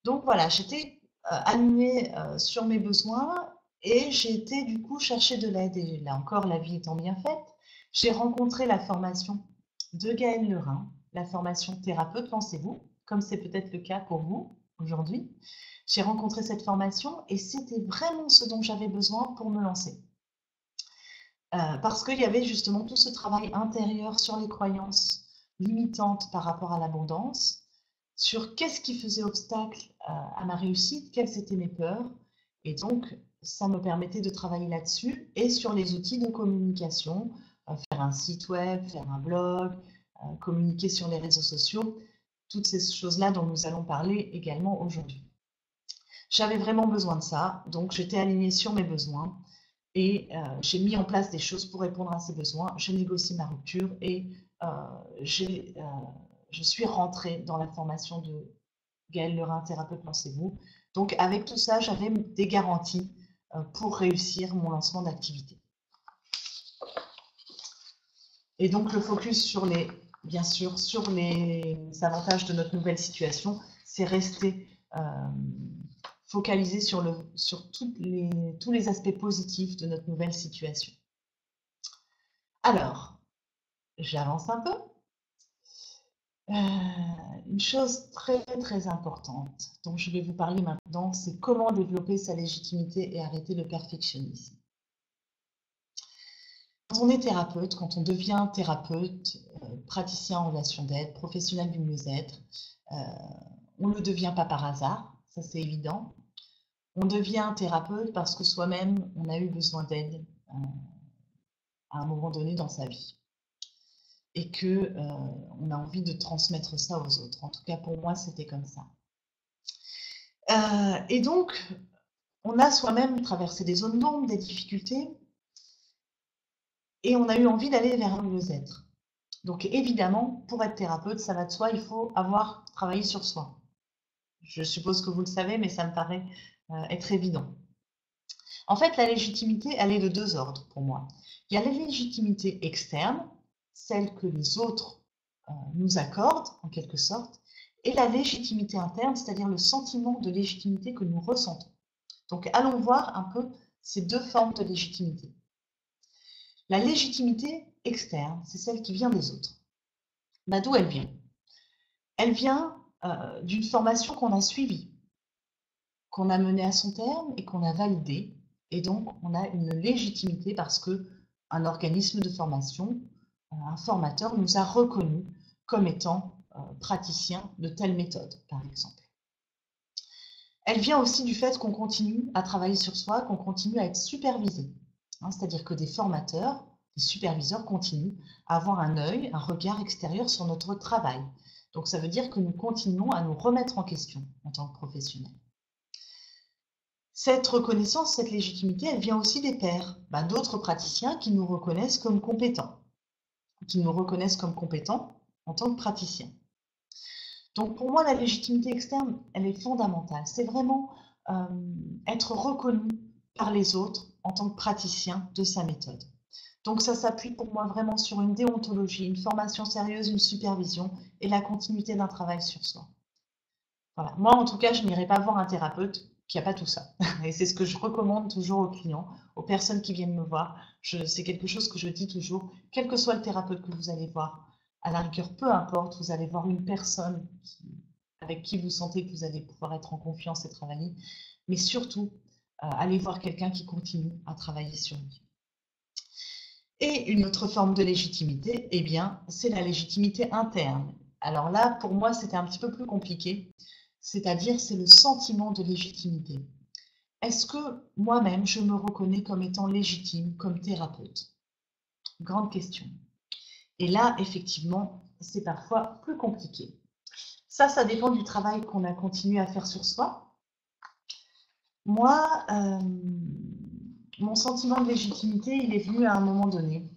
Donc voilà, j'étais alignée sur mes besoins et j'ai été du coup chercher de l'aide. Et là encore, la vie étant bien faite, j'ai rencontré la formation de Gaëlle Lerain, la formation thérapeute, pensez-vous, comme c'est peut-être le cas pour vous aujourd'hui. J'ai rencontré cette formation et c'était vraiment ce dont j'avais besoin pour me lancer. Parce qu'il y avait justement tout ce travail intérieur sur les croyances limitantes par rapport à l'abondance, sur qu'est-ce qui faisait obstacle à ma réussite, quelles étaient mes peurs. Et donc, ça me permettait de travailler là-dessus et sur les outils de communication, faire un site web, faire un blog, communiquer sur les réseaux sociaux, toutes ces choses-là dont nous allons parler également aujourd'hui. J'avais vraiment besoin de ça, donc j'étais alignée sur mes besoins et j'ai mis en place des choses pour répondre à ces besoins. J'ai négocié ma rupture et je suis rentrée dans la formation de Gaëlle Lerain, thérapeute, pensez-vous. Donc avec tout ça, j'avais des garanties pour réussir mon lancement d'activité. Et donc le focus sur les, bien sûr, sur les avantages de notre nouvelle situation, c'est rester focalisé sur tous les aspects positifs de notre nouvelle situation. Alors, j'avance un peu. Une chose très très importante dont je vais vous parler maintenant, c'est comment développer sa légitimité et arrêter le perfectionnisme. Quand on est thérapeute, quand on devient thérapeute, praticien en relation d'aide, professionnel du mieux-être, on ne le devient pas par hasard, ça c'est évident. On devient thérapeute parce que soi-même, on a eu besoin d'aide à un moment donné dans sa vie. Et qu'on a envie de transmettre ça aux autres. En tout cas, pour moi, c'était comme ça. Et donc, on a soi-même traversé des zones d'ombre, des difficultés, et on a eu envie d'aller vers un mieux-être. Donc, évidemment, pour être thérapeute, ça va de soi, il faut avoir travaillé sur soi. Je suppose que vous le savez, mais ça me paraît être évident. En fait, la légitimité, elle est de deux ordres pour moi. Il y a la légitimité externe, celle que les autres nous accordent, en quelque sorte, et la légitimité interne, c'est-à-dire le sentiment de légitimité que nous ressentons. Donc, allons voir un peu ces deux formes de légitimité. La légitimité externe, c'est celle qui vient des autres. D'où elle vient? Elle vient d'une formation qu'on a suivie, qu'on a menée à son terme et qu'on a validée. Et donc, on a une légitimité parce qu'un organisme de formation, un formateur nous a reconnus comme étant praticiens de telle méthode, par exemple. Elle vient aussi du fait qu'on continue à travailler sur soi, qu'on continue à être supervisé. C'est-à-dire que des formateurs, des superviseurs continuent à avoir un œil, un regard extérieur sur notre travail. Donc ça veut dire que nous continuons à nous remettre en question en tant que professionnels. Cette reconnaissance, cette légitimité, elle vient aussi des pairs, d'autres praticiens qui nous reconnaissent comme compétents, en tant que praticiens. Donc pour moi, la légitimité externe, elle est fondamentale. C'est vraiment être reconnu par les autres en tant que praticien de sa méthode. Donc ça s'appuie pour moi vraiment sur une déontologie, une formation sérieuse, une supervision et la continuité d'un travail sur soi. Voilà. Moi, en tout cas, je n'irai pas voir un thérapeute qui n'a pas tout ça. Et c'est ce que je recommande toujours aux clients, aux personnes qui viennent me voir. C'est quelque chose que je dis toujours, quel que soit le thérapeute que vous allez voir, à la rigueur, peu importe, vous allez voir une personne avec qui vous sentez que vous allez pouvoir être en confiance et travailler, mais surtout, allez voir quelqu'un qui continue à travailler sur lui. Et une autre forme de légitimité, eh bien, c'est la légitimité interne. Alors là, pour moi, c'était un petit peu plus compliqué, c'est-à-dire c'est le sentiment de légitimité. Est-ce que moi-même, je me reconnais comme étant légitime, comme thérapeute? Grande question. Et là, effectivement, c'est parfois plus compliqué. Ça dépend du travail qu'on a continué à faire sur soi. Moi, mon sentiment de légitimité, il est venu à un moment donné.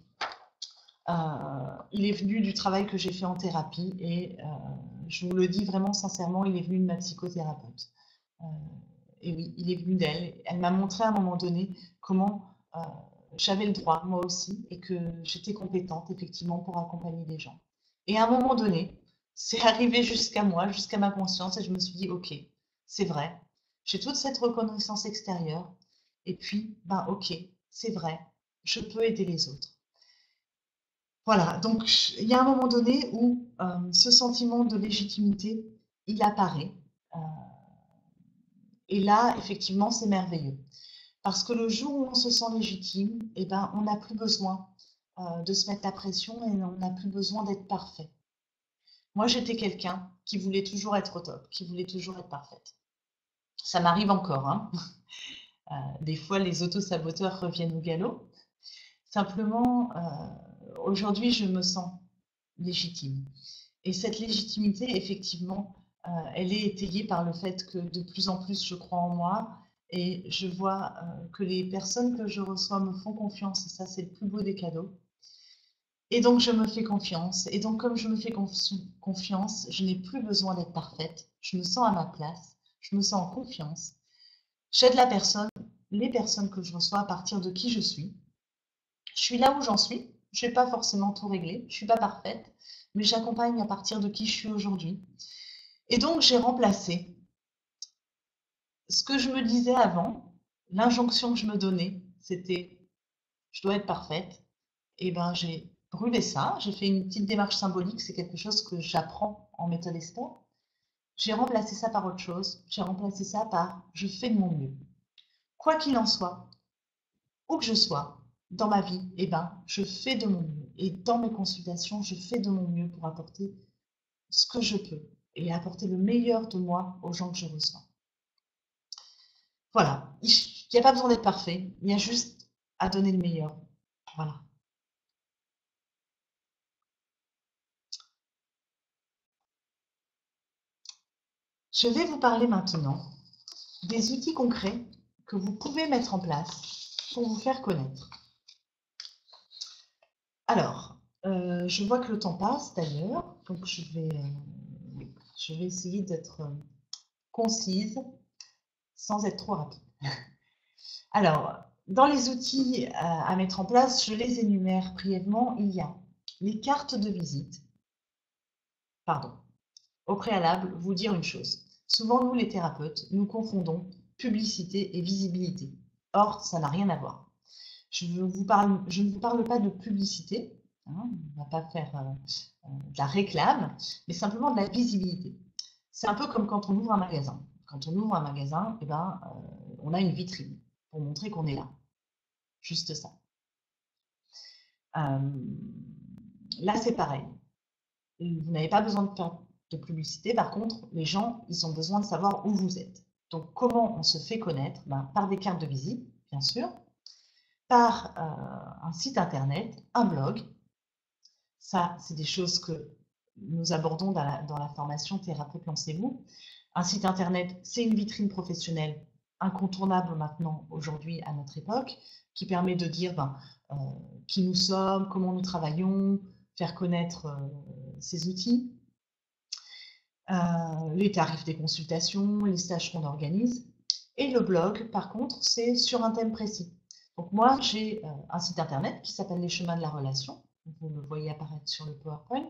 Il est venu du travail que j'ai fait en thérapie et je vous le dis vraiment sincèrement, il est venu de ma psychothérapeute. Et oui, il est venu d'elle. Elle m'a montré à un moment donné comment j'avais le droit, moi aussi, et que j'étais compétente, effectivement, pour accompagner les gens. Et à un moment donné, c'est arrivé jusqu'à moi, jusqu'à ma conscience, et je me suis dit, ok, c'est vrai, j'ai toute cette reconnaissance extérieure, et puis, ok, c'est vrai, je peux aider les autres. Voilà, donc il y a un moment donné où ce sentiment de légitimité, il apparaît. Et là, effectivement, c'est merveilleux. Parce que le jour où on se sent légitime, eh ben, on n'a plus besoin de se mettre la pression et on n'a plus besoin d'être parfait. Moi, j'étais quelqu'un qui voulait toujours être au top, qui voulait toujours être parfaite. Ça m'arrive encore, hein. Des fois, les auto-saboteurs reviennent au galop. Simplement, aujourd'hui, je me sens légitime. Et cette légitimité, effectivement, elle est étayée par le fait que de plus en plus, je crois en moi et je vois que les personnes que je reçois me font confiance. Et ça, c'est le plus beau des cadeaux. Et donc, je me fais confiance. Et donc, comme je me fais confiance, je n'ai plus besoin d'être parfaite. Je me sens à ma place. Je me sens en confiance. J'aide les personnes que je reçois à partir de qui je suis. Je suis là où j'en suis. Je n'ai pas forcément tout réglé. Je ne suis pas parfaite. Mais j'accompagne à partir de qui je suis aujourd'hui. Et donc, j'ai remplacé ce que je me disais avant, l'injonction que je me donnais, c'était je dois être parfaite. Et ben, j'ai brûlé ça. J'ai fait une petite démarche symbolique. C'est quelque chose que j'apprends en méthode Esport. J'ai remplacé ça par autre chose. J'ai remplacé ça par je fais de mon mieux. Quoi qu'il en soit, où que je sois dans ma vie, eh ben, je fais de mon mieux. Et dans mes consultations, je fais de mon mieux pour apporter ce que je peux et apporter le meilleur de moi aux gens que je reçois. Voilà, il n'y a pas besoin d'être parfait, il y a juste à donner le meilleur. Voilà. Je vais vous parler maintenant des outils concrets que vous pouvez mettre en place pour vous faire connaître. Alors, je vois que le temps passe d'ailleurs, donc je vais essayer d'être concise sans être trop rapide. Alors, dans les outils à mettre en place, je les énumère brièvement. Il y a les cartes de visite. Pardon. Au préalable, vous dire une chose. Souvent, nous, les thérapeutes, nous confondons publicité et visibilité. Or, ça n'a rien à voir. Je ne vous parle pas de publicité, hein, on ne va pas faire de la réclame, mais simplement de la visibilité. C'est un peu comme quand on ouvre un magasin. Quand on ouvre un magasin, eh ben, on a une vitrine pour montrer qu'on est là. Juste ça. Là, c'est pareil. Vous n'avez pas besoin de faire de publicité. Par contre, les gens, ils ont besoin de savoir où vous êtes. Donc, comment on se fait connaître? Par des cartes de visite, bien sûr, par un site internet, un blog. Ça, c'est des choses que nous abordons dans la formation Thérapeute Lancez-vous. Un site internet, c'est une vitrine professionnelle incontournable maintenant, aujourd'hui, à notre époque, qui permet de dire qui nous sommes, comment nous travaillons, faire connaître ces outils, les tarifs des consultations, les stages qu'on organise. Et le blog, par contre, c'est sur un thème précis. Donc moi, j'ai un site internet qui s'appelle Les Chemins de la Relation. Vous le voyez apparaître sur le PowerPoint.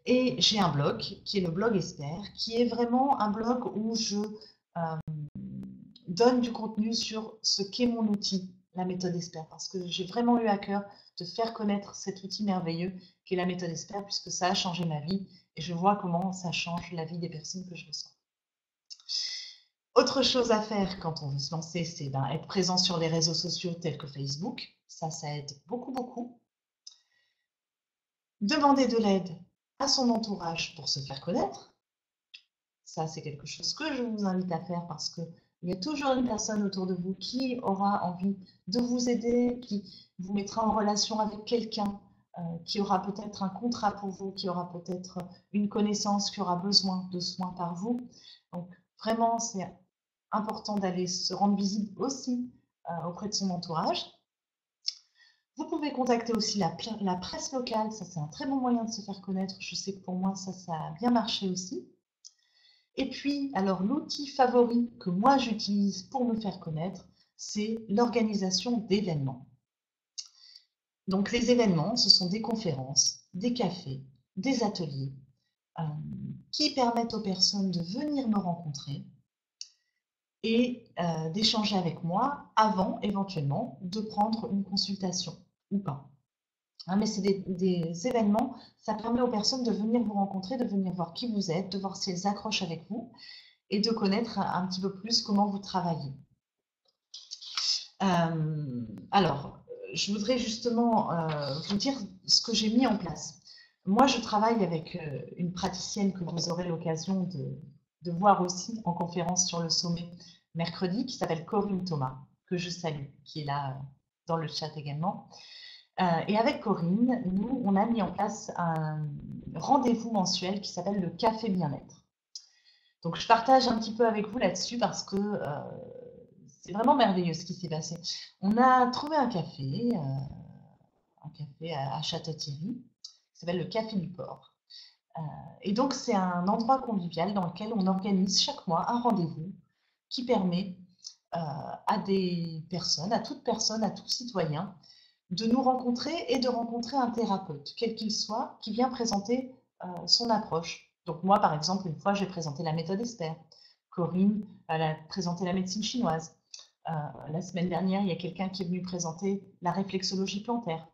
Et j'ai un blog qui est le blog Esper, qui est vraiment un blog où je donne du contenu sur ce qu'est mon outil, la méthode Esper, parce que j'ai vraiment eu à cœur de faire connaître cet outil merveilleux qu'est la méthode Esper, puisque ça a changé ma vie et je vois comment ça change la vie des personnes que je reçois. Autre chose à faire quand on veut se lancer, c'est être présent sur les réseaux sociaux tels que Facebook. Ça aide beaucoup, beaucoup. Demander de l'aide à son entourage pour se faire connaître. Ça, c'est quelque chose que je vous invite à faire parce qu'il y a toujours une personne autour de vous qui aura envie de vous aider, qui vous mettra en relation avec quelqu'un, qui aura peut-être un contrat pour vous, qui aura peut-être une connaissance, qui aura besoin de soins par vous. Donc, vraiment, c'est important d'aller se rendre visible aussi auprès de son entourage. Vous pouvez contacter aussi la presse locale, ça c'est un très bon moyen de se faire connaître. Je sais que pour moi, ça a bien marché aussi. Et puis, alors l'outil favori que moi j'utilise pour me faire connaître, c'est l'organisation d'événements. Donc les événements, ce sont des conférences, des cafés, des ateliers qui permettent aux personnes de venir me rencontrer et d'échanger avec moi avant éventuellement de prendre une consultation ou pas. Mais c'est des événements, ça permet aux personnes de venir vous rencontrer, de venir voir qui vous êtes, de voir si elles accrochent avec vous et de connaître un petit peu plus comment vous travaillez. Alors, je voudrais justement vous dire ce que j'ai mis en place. Moi, je travaille avec une praticienne que vous aurez l'occasion de voir aussi en conférence sur le sommet mercredi, qui s'appelle Corinne Thomas, que je salue, qui est là dans le chat également. Et avec Corinne, nous, on a mis en place un rendez-vous mensuel qui s'appelle le Café Bien-être. Donc, je partage un petit peu avec vous là-dessus parce que c'est vraiment merveilleux ce qui s'est passé. On a trouvé un café à Château-Thierry, qui s'appelle le Café du Port. Et donc, c'est un endroit convivial dans lequel on organise chaque mois un rendez-vous qui permet à des personnes, à toute personne, à tout citoyen, de nous rencontrer et de rencontrer un thérapeute, quel qu'il soit, qui vient présenter son approche. Donc moi, par exemple, une fois, j'ai présenté la méthode Esper. Corinne, elle a présenté la médecine chinoise. La semaine dernière, il y a quelqu'un qui est venu présenter la réflexologie plantaire.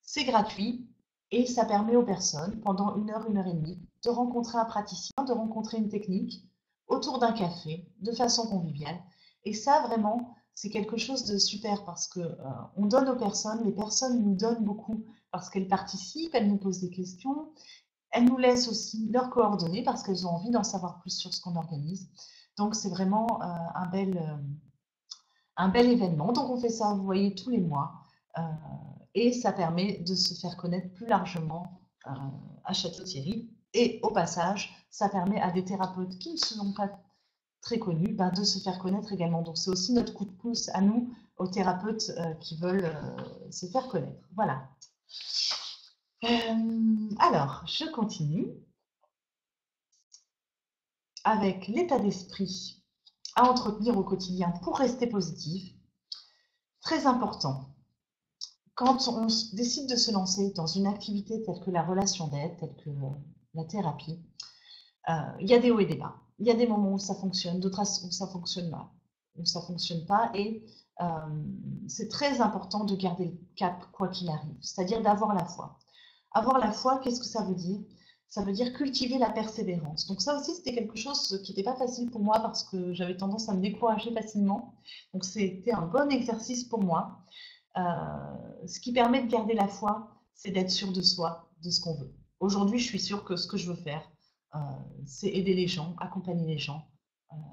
C'est gratuit et ça permet aux personnes, pendant 1 heure, 1 heure et demie, de rencontrer un praticien, de rencontrer une technique autour d'un café, de façon conviviale. Et ça, vraiment, c'est quelque chose de super parce qu'on donne aux personnes, les personnes nous donnent beaucoup parce qu'elles participent, elles nous posent des questions, elles nous laissent aussi leurs coordonnées parce qu'elles ont envie d'en savoir plus sur ce qu'on organise. Donc, c'est vraiment un bel événement. Donc, on fait ça, vous voyez, tous les mois. Et ça permet de se faire connaître plus largement à Château-Thierry. Et au passage, ça permet à des thérapeutes qui ne sont pas très connus de se faire connaître également. Donc, c'est aussi notre coup de pouce à nous, aux thérapeutes qui veulent se faire connaître. Voilà. Alors, je continue avec l'état d'esprit à entretenir au quotidien pour rester positif. Très important. Quand on décide de se lancer dans une activité telle que la relation d'aide, telle que la thérapie, il y a des hauts et des bas. Il y a des moments où ça fonctionne, d'autres où ça fonctionne pas, et c'est très important de garder le cap quoi qu'il arrive, c'est-à-dire d'avoir la foi. Avoir la foi, qu'est-ce que ça veut dire? Ça veut dire cultiver la persévérance. Donc ça aussi, c'était quelque chose qui n'était pas facile pour moi parce que j'avais tendance à me décourager facilement. Donc c'était un bon exercice pour moi. Ce qui permet de garder la foi, c'est d'être sûr de soi, de ce qu'on veut. Aujourd'hui, je suis sûre que ce que je veux faire, c'est aider les gens, accompagner les gens,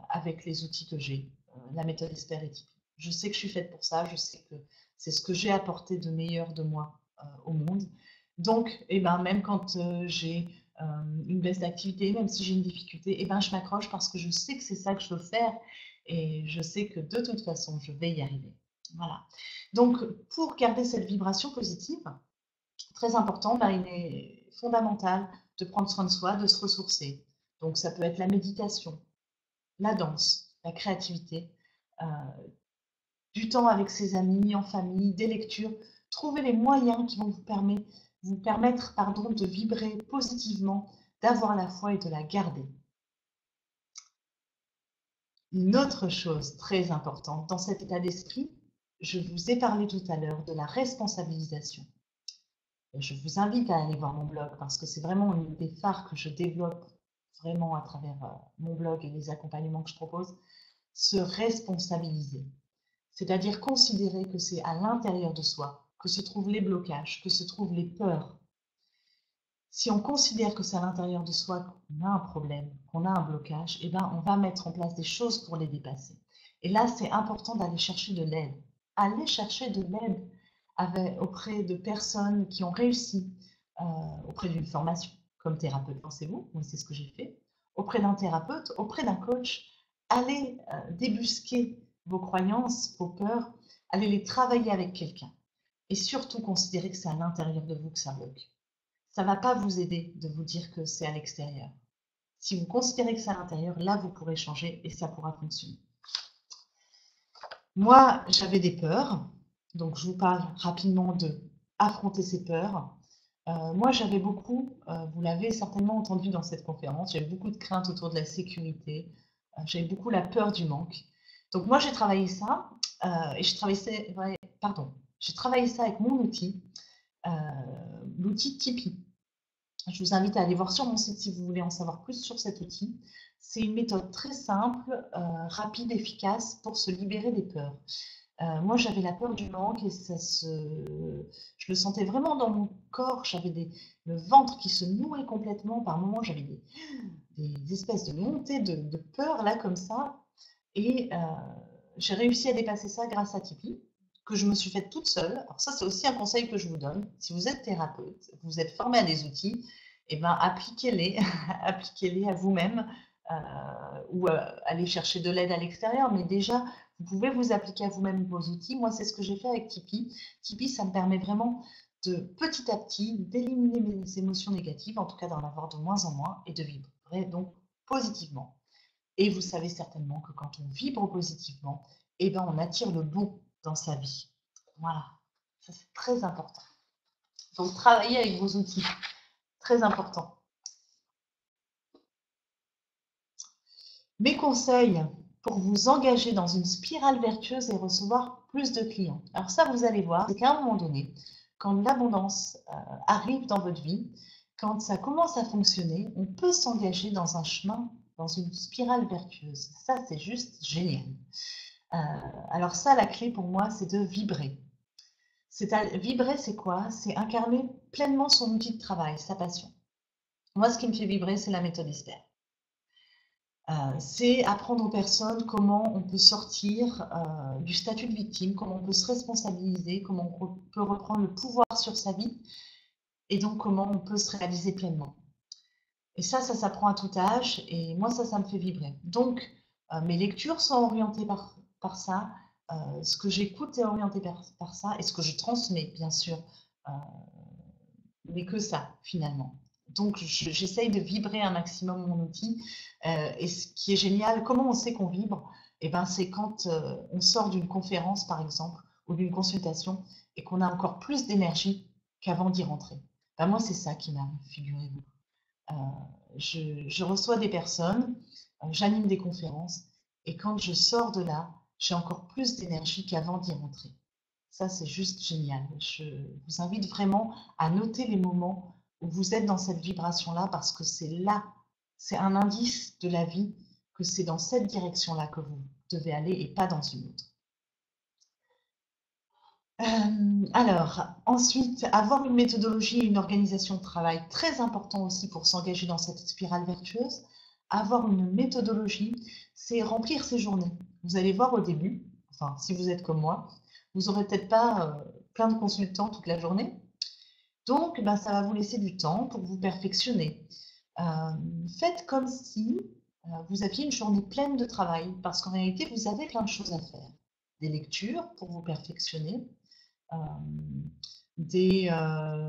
avec les outils que j'ai, la méthode Espère et Tipeee. Je sais que je suis faite pour ça, je sais que c'est ce que j'ai apporté de meilleur de moi au monde. Donc, même quand j'ai une baisse d'activité, même si j'ai une difficulté, je m'accroche parce que je sais que c'est ça que je veux faire et je sais que de toute façon, je vais y arriver. Voilà. Donc, pour garder cette vibration positive, très important, il est fondamental de prendre soin de soi, de se ressourcer. Donc, ça peut être la méditation, la danse, la créativité, du temps avec ses amis, en famille, des lectures. Trouver les moyens qui vont vous permettre de vibrer positivement, d'avoir la foi et de la garder. Une autre chose très importante dans cet état d'esprit, je vous ai parlé tout à l'heure de la responsabilisation. Je vous invite à aller voir mon blog parce que c'est vraiment une des phares que je développe vraiment à travers mon blog et les accompagnements que je propose. Se responsabiliser, c'est-à-dire considérer que c'est à l'intérieur de soi que se trouvent les blocages, que se trouvent les peurs. Si on considère que c'est à l'intérieur de soi qu'on a un problème, qu'on a un blocage, on va mettre en place des choses pour les dépasser. Et là, c'est important d'aller chercher de l'aide. Aller chercher de l'aide auprès de personnes qui ont réussi, auprès d'une formation comme thérapeute, pensez-vous, moi c'est ce que j'ai fait, auprès d'un thérapeute, auprès d'un coach, allez débusquer vos croyances, vos peurs, allez les travailler avec quelqu'un. Et surtout, considérez que c'est à l'intérieur de vous que ça bloque. Ça ne va pas vous aider de vous dire que c'est à l'extérieur. Si vous considérez que c'est à l'intérieur, là, vous pourrez changer et ça pourra fonctionner. Moi, j'avais des peurs. Donc, je vous parle rapidement de affronter ces peurs. Moi, j'avais beaucoup, vous l'avez certainement entendu dans cette conférence, j'avais beaucoup de craintes autour de la sécurité. J'avais beaucoup la peur du manque. Donc, moi, j'ai travaillé ça et j'ai travaillé ça avec mon outil. L'outil Tipeee. Je vous invite à aller voir sur mon site si vous voulez en savoir plus sur cet outil. C'est une méthode très simple, rapide, efficace pour se libérer des peurs. Moi, j'avais la peur du manque et je le sentais vraiment dans mon corps. J'avais le ventre qui se nouait complètement. Par moments, j'avais des espèces de montées de peur là comme ça. Et j'ai réussi à dépasser ça grâce à Tipeee, que je me suis faite toute seule. Alors ça, c'est aussi un conseil que je vous donne. Si vous êtes thérapeute, vous êtes formé à des outils, appliquez-les appliquez-les à vous-même ou allez chercher de l'aide à l'extérieur. Mais déjà, vous pouvez vous appliquer à vous-même vos outils. Moi, c'est ce que j'ai fait avec Tipeee. Tipeee, ça me permet vraiment de petit à petit d'éliminer mes émotions négatives, en tout cas d'en avoir de moins en moins et de vibrer donc positivement. Et vous savez certainement que quand on vibre positivement, on attire le bon dans sa vie. Voilà, ça c'est très important. Donc travaillez avec vos outils, très important. Mes conseils pour vous engager dans une spirale vertueuse et recevoir plus de clients. Alors ça, vous allez voir, c'est qu'à un moment donné, quand l'abondance arrive dans votre vie, quand ça commence à fonctionner, on peut s'engager dans un chemin, dans une spirale vertueuse. Ça, c'est juste génial. Alors ça, la clé pour moi, c'est de vibrer. Vibrer, c'est quoi? C'est incarner pleinement son outil de travail, sa passion. Moi, ce qui me fait vibrer, c'est la méthode Espère. C'est apprendre aux personnes comment on peut sortir du statut de victime, comment on peut se responsabiliser, comment on peut reprendre le pouvoir sur sa vie et donc comment on peut se réaliser pleinement. Et ça s'apprend à tout âge et moi, ça me fait vibrer. Donc, mes lectures sont orientées par ça, ce que j'écoute est orienté par ça et ce que je transmets, bien sûr, n'est que ça, finalement. Donc, j'essaye de vibrer un maximum mon outil. Et ce qui est génial, comment on sait qu'on vibre? C'est quand on sort d'une conférence, par exemple, ou d'une consultation, et qu'on a encore plus d'énergie qu'avant d'y rentrer. Moi, c'est ça qui m'arrive, figurez-vous. Je reçois des personnes, j'anime des conférences, et quand je sors de là, j'ai encore plus d'énergie qu'avant d'y rentrer. Ça, c'est juste génial. Je vous invite vraiment à noter les moments où vous êtes dans cette vibration-là parce que c'est là, c'est un indice de la vie que c'est dans cette direction-là que vous devez aller et pas dans une autre. Alors, ensuite, avoir une méthodologie et une organisation de travail, très important aussi pour s'engager dans cette spirale vertueuse. avoir une méthodologie, c'est remplir ses journées. Vous allez voir au début, enfin, si vous êtes comme moi, vous n'aurez peut-être pas plein de consultants toute la journée. Donc, ben, ça va vous laisser du temps pour vous perfectionner. Faites comme si vous aviez une journée pleine de travail, parce qu'en réalité, vous avez plein de choses à faire. Des lectures pour vous perfectionner, des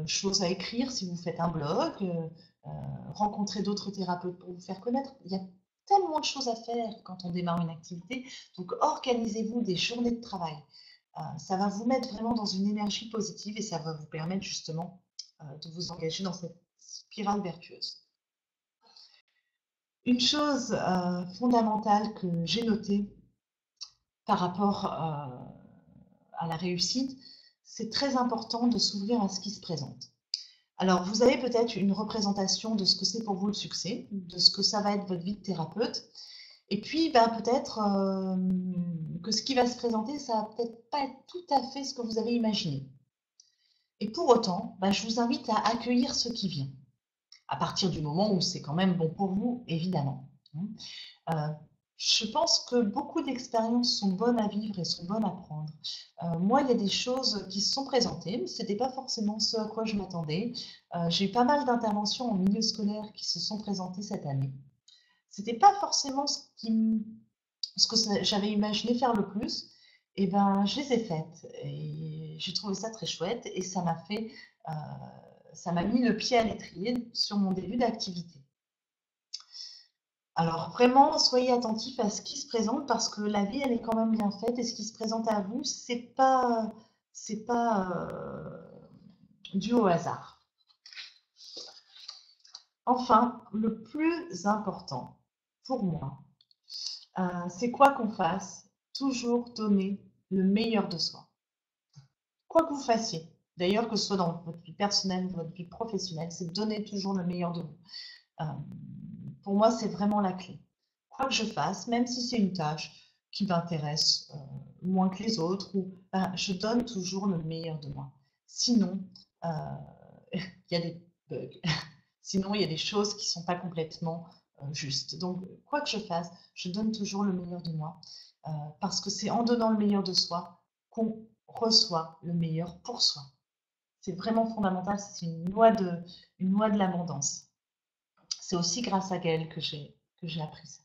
choses à écrire si vous faites un blog, rencontrer d'autres thérapeutes pour vous faire connaître. Il y a tellement de choses à faire quand on démarre une activité. Donc, organisez-vous des journées de travail. Ça va vous mettre vraiment dans une énergie positive et ça va vous permettre justement de vous engager dans cette spirale vertueuse. Une chose fondamentale que j'ai notée par rapport à la réussite, c'est très important de s'ouvrir à ce qui se présente. Alors, vous avez peut-être une représentation de ce que c'est pour vous le succès, de ce que ça va être votre vie de thérapeute. Et puis, ben, peut-être que ce qui va se présenter, ça va peut-être pas être tout à fait ce que vous avez imaginé. Et pour autant, ben, je vous invite à accueillir ce qui vient, à partir du moment où c'est quand même bon pour vous, évidemment. Je pense que beaucoup d'expériences sont bonnes à vivre et sont bonnes à prendre. Moi, il y a des choses qui se sont présentées, mais ce n'était pas forcément ce à quoi je m'attendais. J'ai eu pas mal d'interventions en milieu scolaire qui se sont présentées cette année. Ce n'était pas forcément ce que j'avais imaginé faire le plus. Et ben, je les ai faites et j'ai trouvé ça très chouette et ça m'a fait, ça m'a mis le pied à l'étrier sur mon début d'activité. Alors vraiment, soyez attentifs à ce qui se présente parce que la vie, elle est quand même bien faite et ce qui se présente à vous, c'est pas dû au hasard. Enfin, le plus important pour moi, c'est quoi qu'on fasse, toujours donner le meilleur de soi. Quoi que vous fassiez, d'ailleurs que ce soit dans votre vie personnelle ou votre vie professionnelle, c'est de donner toujours le meilleur de vous. Pour moi, c'est vraiment la clé. Quoi que je fasse, même si c'est une tâche qui m'intéresse moins que les autres, ben, je donne toujours le meilleur de moi. Sinon, il y a des bugs. Sinon, il y a des choses qui ne sont pas complètement justes. Donc, quoi que je fasse, je donne toujours le meilleur de moi. Parce que c'est en donnant le meilleur de soi qu'on reçoit le meilleur pour soi. C'est vraiment fondamental, c'est une loi de l'abondance. C'est aussi grâce à Gaëlle que j'ai appris ça.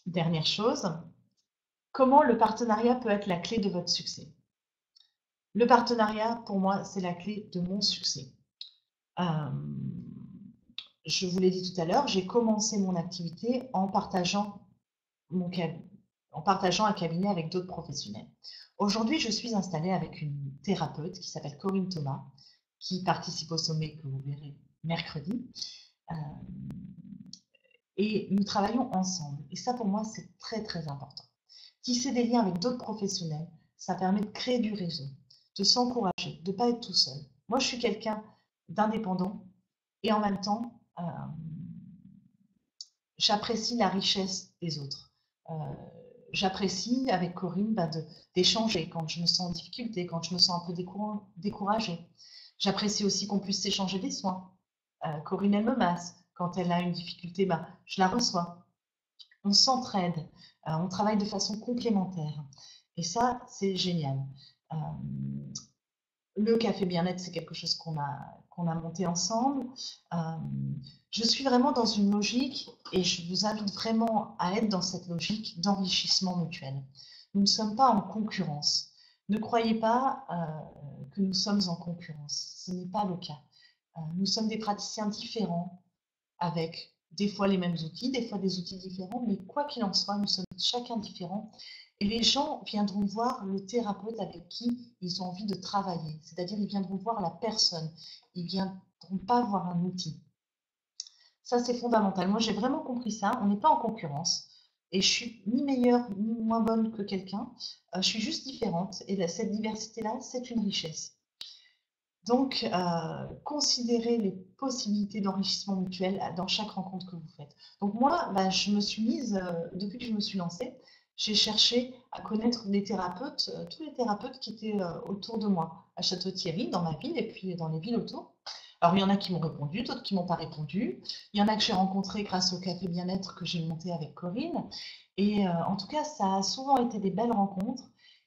Dernière chose, comment le partenariat peut être la clé de votre succès? Le partenariat, pour moi, c'est la clé de mon succès. Je vous l'ai dit tout à l'heure, j'ai commencé mon activité en partageant un cabinet avec d'autres professionnels. Aujourd'hui, je suis installée avec une thérapeute qui s'appelle Corinne Thomas, qui participe au sommet que vous verrez mercredi. Et nous travaillons ensemble. Et ça, pour moi, c'est très, très important. Tisser des liens avec d'autres professionnels, ça permet de créer du réseau, de s'encourager, de ne pas être tout seul. Moi, je suis quelqu'un d'indépendant et en même temps, j'apprécie la richesse des autres. J'apprécie avec Corinne d'échanger quand je me sens en difficulté, quand je me sens un peu découragée. J'apprécie aussi qu'on puisse s'échanger des soins. Corinne, elle me masse. Quand elle a une difficulté, je la reçois. On s'entraide, on travaille de façon complémentaire. Et ça, c'est génial. Le café bien-être, c'est quelque chose qu'on a monté ensemble. Je suis vraiment dans une logique, et je vous invite vraiment à être dans cette logique d'enrichissement mutuel. Nous ne sommes pas en concurrence. Ne croyez pas que nous sommes en concurrence. Ce n'est pas le cas. Nous sommes des praticiens différents, avec des fois les mêmes outils, des fois des outils différents, mais quoi qu'il en soit, nous sommes chacun différents. Et les gens viendront voir le thérapeute avec qui ils ont envie de travailler. C'est-à-dire, ils viendront voir la personne. Ils ne viendront pas voir un outil. Ça, c'est fondamental. Moi, j'ai vraiment compris ça. On n'est pas en concurrence. Et je suis ni meilleure ni moins bonne que quelqu'un. Je suis juste différente. Et cette diversité-là, c'est une richesse. Donc, considérez les possibilités d'enrichissement mutuel dans chaque rencontre que vous faites. Donc moi, je me suis mise, depuis que je me suis lancée, j'ai cherché à connaître des thérapeutes, tous les thérapeutes qui étaient autour de moi, à Château-Thierry, dans ma ville, et puis dans les villes autour. Alors, il y en a qui m'ont répondu, d'autres qui m'ont pas répondu. Il y en a que j'ai rencontrés grâce au café bien-être que j'ai monté avec Corinne. Et en tout cas, ça a souvent été des belles rencontres.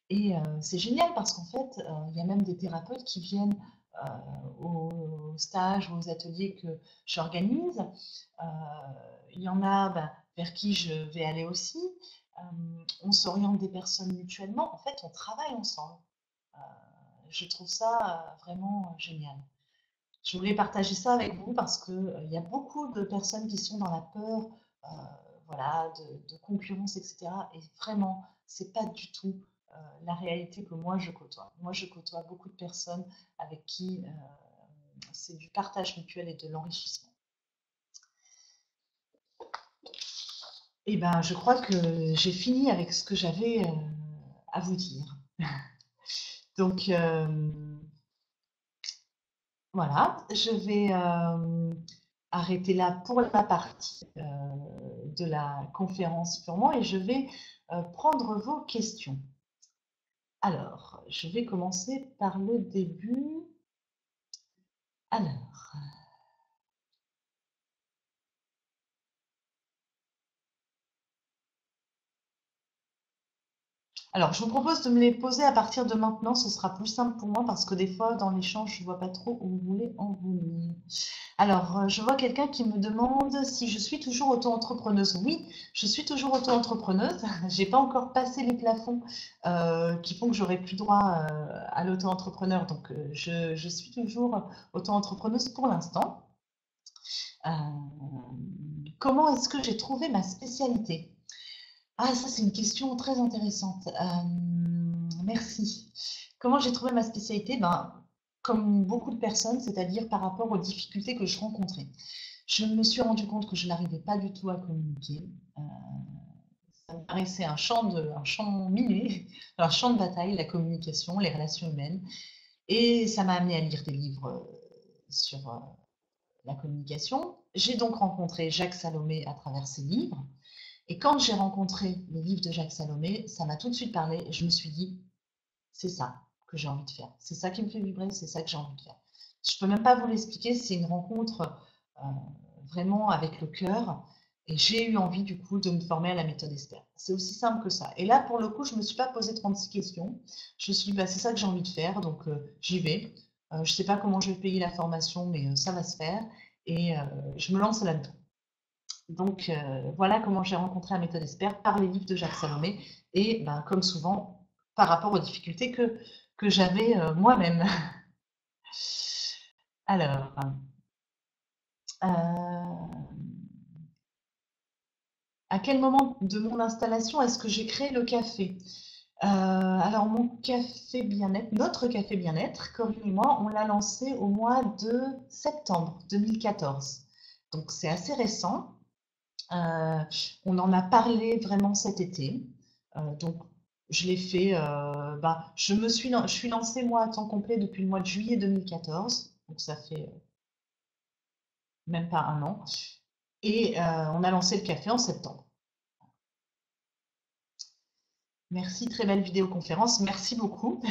Et c'est génial parce qu'en fait, il y a même des thérapeutes qui viennent aux stages ou aux ateliers que j'organise. Euh, il y en a vers qui je vais aller aussi. On s'oriente des personnes mutuellement. En fait, on travaille ensemble. Euh, je trouve ça vraiment génial. Je voulais partager ça avec vous parce que il y a beaucoup de personnes qui sont dans la peur, euh, voilà, de concurrence, etc. Et vraiment, c'est pas du tout la réalité que moi je côtoie. Moi, je côtoie beaucoup de personnes avec qui c'est du partage mutuel et de l'enrichissement. Et ben, je crois que j'ai fini avec ce que j'avais à vous dire. Donc, voilà, je vais arrêter là pour la partie de la conférence purement et je vais prendre vos questions. Alors, je vais commencer par le début. Alors, je vous propose de me les poser à partir de maintenant. Ce sera plus simple pour moi parce que des fois, dans l'échange, je ne vois pas trop où vous voulez en venir. Alors, je vois quelqu'un qui me demande si je suis toujours auto-entrepreneuse. Oui, je suis toujours auto-entrepreneuse. J'ai pas encore passé les plafonds qui font que j'aurai plus droit à l'auto-entrepreneur. Donc, je suis toujours auto-entrepreneuse pour l'instant. Euh, comment est-ce que j'ai trouvé ma spécialité? Ah, ça, c'est une question très intéressante. Merci. Comment j'ai trouvé ma spécialité? Ben, comme beaucoup de personnes, c'est-à-dire par rapport aux difficultés que je rencontrais. Je me suis rendu compte que je n'arrivais pas du tout à communiquer. Euh, Ça me paraissait un champ miné, un champ de bataille, la communication, les relations humaines. Et ça m'a amené à lire des livres sur la communication. J'ai donc rencontré Jacques Salomé à travers ses livres. Et quand j'ai rencontré les livres de Jacques Salomé, ça m'a tout de suite parlé et je me suis dit, c'est ça que j'ai envie de faire. C'est ça qui me fait vibrer, c'est ça que j'ai envie de faire. Je ne peux même pas vous l'expliquer, c'est une rencontre euh, vraiment avec le cœur. Et j'ai eu envie du coup de me former à la méthode Esther. C'est aussi simple que ça. Et là, pour le coup, je ne me suis pas posé 36 questions. Je me suis dit, bah, c'est ça que j'ai envie de faire, donc j'y vais. Je ne sais pas comment je vais payer la formation, mais ça va se faire. Et je me lance là-dedans. Donc voilà comment j'ai rencontré la méthode Espère par les livres de Jacques Salomé et ben, comme souvent par rapport aux difficultés que j'avais moi-même. Alors, à quel moment de mon installation est-ce que j'ai créé le café? Alors mon café bien-être, notre café bien-être, Corinne et moi, on l'a lancé au mois de septembre 2014. Donc c'est assez récent. On en a parlé vraiment cet été. Donc, je l'ai fait. Je suis lancée moi à temps complet depuis le mois de juillet 2014. Donc, ça fait même pas un an. Et on a lancé le café en septembre. Merci, très belle vidéoconférence. Merci beaucoup.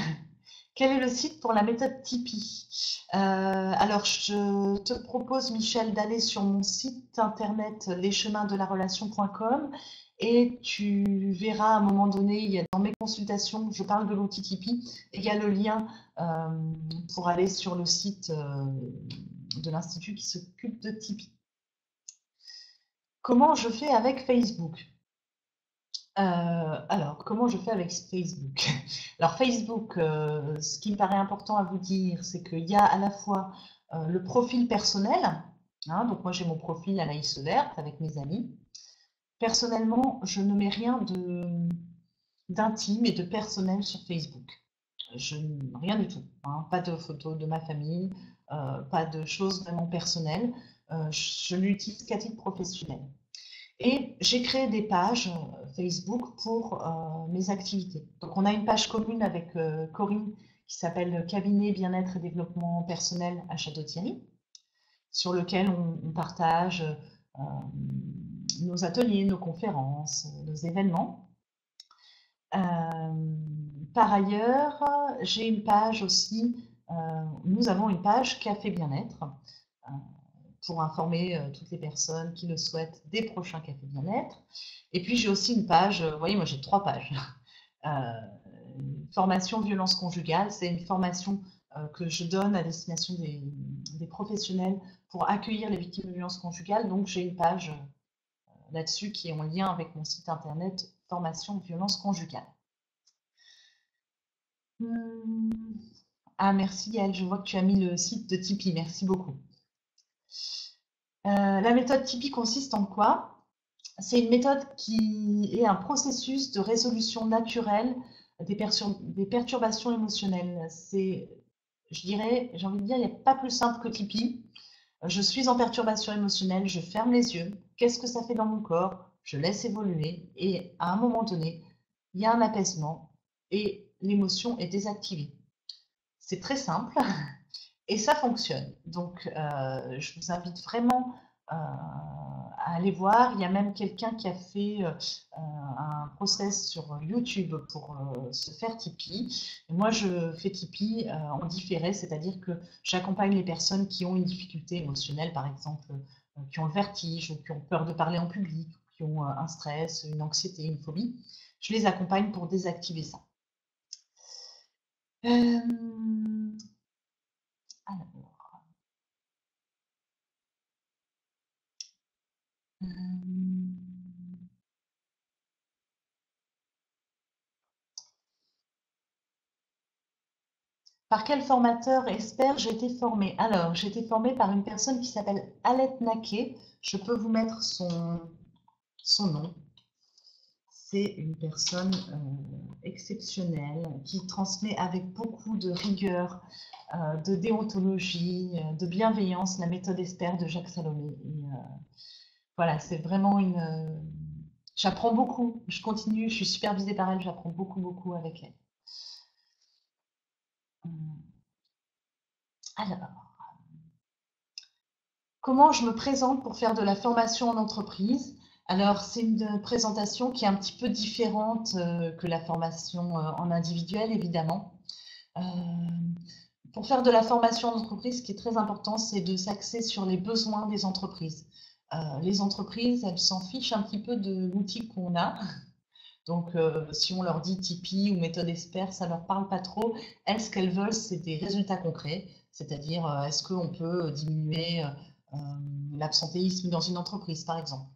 Quel est le site pour la méthode Tipeee? Alors, je te propose, Michel, d'aller sur mon site internet lescheminsdelarelation.com et tu verras à un moment donné, il y a dans mes consultations, je parle de l'outil Tipeee, et il y a le lien pour aller sur le site de l'Institut qui s'occupe de Tipeee. Comment je fais avec Facebook? Alors, comment je fais avec Facebook? Alors, Facebook, ce qui me paraît important à vous dire, c'est qu'il y a à la fois le profil personnel, hein, donc moi j'ai mon profil Anaïs Verte avec mes amis. Personnellement, je ne mets rien d'intime et de personnel sur Facebook. Rien du tout, hein, pas de photos de ma famille, pas de choses vraiment personnelles. Je n'utilise qu'à titre professionnel. Et j'ai créé des pages Facebook pour mes activités. Donc, on a une page commune avec Corinne qui s'appelle Cabinet Bien-être et Développement Personnel à Château-Thierry, sur lequel on partage nos ateliers, nos conférences, nos événements. Par ailleurs, j'ai une page aussi nous avons une page Café Bien-être pour informer toutes les personnes qui le souhaitent des prochains Café Bien-être. Et puis j'ai aussi une page, vous voyez, moi j'ai 3 pages. Formation violence conjugale, c'est une formation que je donne à destination des professionnels pour accueillir les victimes de violences conjugales. Donc j'ai une page là-dessus qui est en lien avec mon site internet formation violence conjugale. Ah merci Yael, je vois que tu as mis le site de Tipeee, merci beaucoup. La méthode Tipeee consiste en quoi? C'est une méthode qui est un processus de résolution naturelle des perturbations émotionnelles. C'est, je dirais, j'ai envie de dire, il n'y a pas plus simple que Tipeee. Je suis en perturbation émotionnelle, je ferme les yeux. Qu'est-ce que ça fait dans mon corps? Je laisse évoluer et à un moment donné, il y a un apaisement et l'émotion est désactivée. C'est très simple et ça fonctionne. Donc, je vous invite vraiment à aller voir. Il y a même quelqu'un qui a fait un process sur YouTube pour se faire Tipeee. Et moi, je fais Tipeee en différé, c'est-à-dire que j'accompagne les personnes qui ont une difficulté émotionnelle, par exemple, qui ont le vertige, ou qui ont peur de parler en public, ou qui ont un stress, une anxiété, une phobie. Je les accompagne pour désactiver ça. Alors, par quel formateur expert j'ai été formée? Alors, j'ai été formée par une personne qui s'appelle Alette Naquet. Je peux vous mettre son nom. C'est une personne exceptionnelle qui transmet avec beaucoup de rigueur, de déontologie, de bienveillance la méthode Esther de Jacques Salomé. Et, voilà, c'est vraiment une... j'apprends beaucoup, je continue, je suis supervisée par elle, j'apprends beaucoup avec elle. Alors, comment je me présente pour faire de la formation en entreprise? Alors, c'est une présentation qui est un petit peu différente que la formation en individuel, évidemment. Pour faire de la formation en entreprise, ce qui est très important, c'est de s'axer sur les besoins des entreprises. Les entreprises, elles s'en fichent un petit peu de l'outil qu'on a. Donc, si on leur dit Tipeee ou méthode expert, ça ne leur parle pas trop. Elles, ce qu'elles veulent, c'est des résultats concrets. C'est-à-dire, est-ce qu'on peut diminuer l'absentéisme dans une entreprise, par exemple?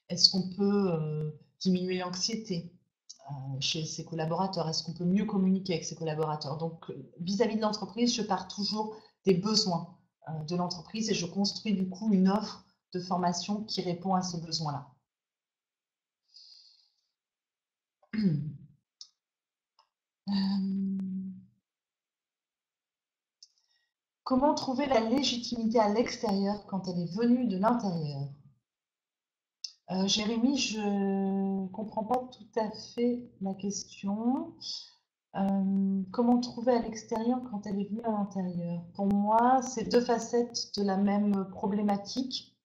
Est-ce qu'on peut diminuer l'anxiété chez ses collaborateurs? Est-ce qu'on peut mieux communiquer avec ses collaborateurs? Donc, vis-à-vis de l'entreprise, je pars toujours des besoins de l'entreprise et je construis du coup une offre de formation qui répond à ces besoins-là. Comment trouver la légitimité à l'extérieur quand elle est venue de l'intérieur? Jérémy, je ne comprends pas tout à fait la question. Comment trouver à l'extérieur quand elle est venue à l'intérieur? Pour moi, c'est deux facettes de la même problématique.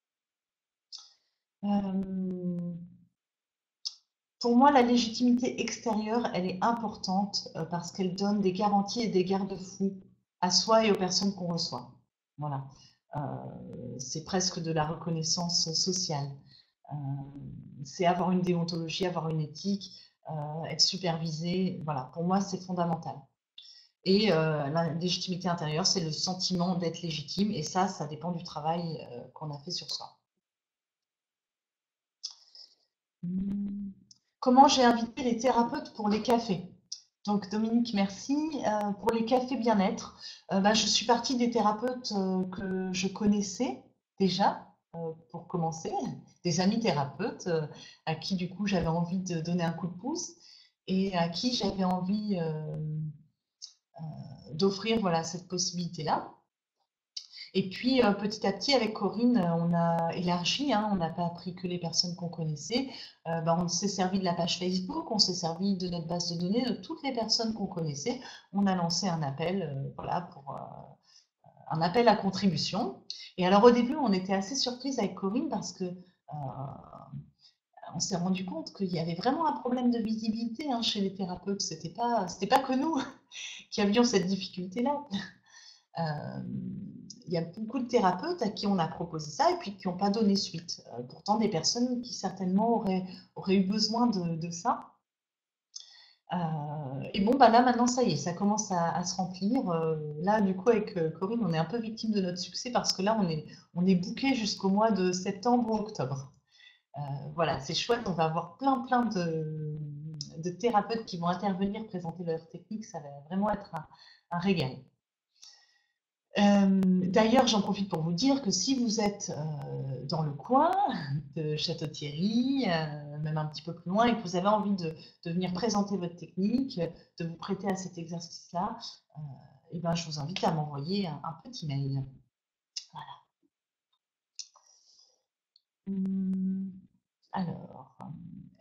Pour moi, la légitimité extérieure, elle est importante parce qu'elle donne des garanties et des garde-fous à soi et aux personnes qu'on reçoit. Voilà. C'est presque de la reconnaissance sociale. C'est avoir une déontologie, avoir une éthique, être supervisé. Voilà, pour moi, c'est fondamental. Et la légitimité intérieure, c'est le sentiment d'être légitime. Et ça dépend du travail qu'on a fait sur soi. Comment j'ai invité les thérapeutes pour les cafés? Donc Dominique, merci. Pour les cafés bien-être, je suis partie des thérapeutes que je connaissais déjà, pour commencer, des amis thérapeutes à qui du coup j'avais envie de donner un coup de pouce et à qui j'avais envie d'offrir voilà, cette possibilité-là. Et puis, petit à petit, avec Corinne, on a élargi, hein, on n'a pas appris que les personnes qu'on connaissait. On s'est servi de la page Facebook, on s'est servi de notre base de données, de toutes les personnes qu'on connaissait. On a lancé un appel, voilà, pour un appel à contribution. Et alors, au début, on était assez surprise avec Corinne parce que on s'est rendu compte qu'il y avait vraiment un problème de visibilité hein, chez les thérapeutes. C'était pas que nous qui avions cette difficulté-là. Il y a beaucoup de thérapeutes à qui on a proposé ça et puis qui n'ont pas donné suite. Pourtant, des personnes qui certainement auraient eu besoin de ça. Et bon, bah là, maintenant, ça y est, ça commence à se remplir. Là, du coup, avec Corinne, on est un peu victime de notre succès parce que là, on est booké jusqu'au mois de septembre ou octobre. Voilà, c'est chouette, on va avoir plein de thérapeutes qui vont intervenir, présenter leur technique, ça va vraiment être un régal. D'ailleurs, j'en profite pour vous dire que si vous êtes dans le coin de Château-Thierry, même un petit peu plus loin, et que vous avez envie de venir présenter votre technique, de vous prêter à cet exercice-là, et ben, je vous invite à m'envoyer un petit mail. Voilà. Alors,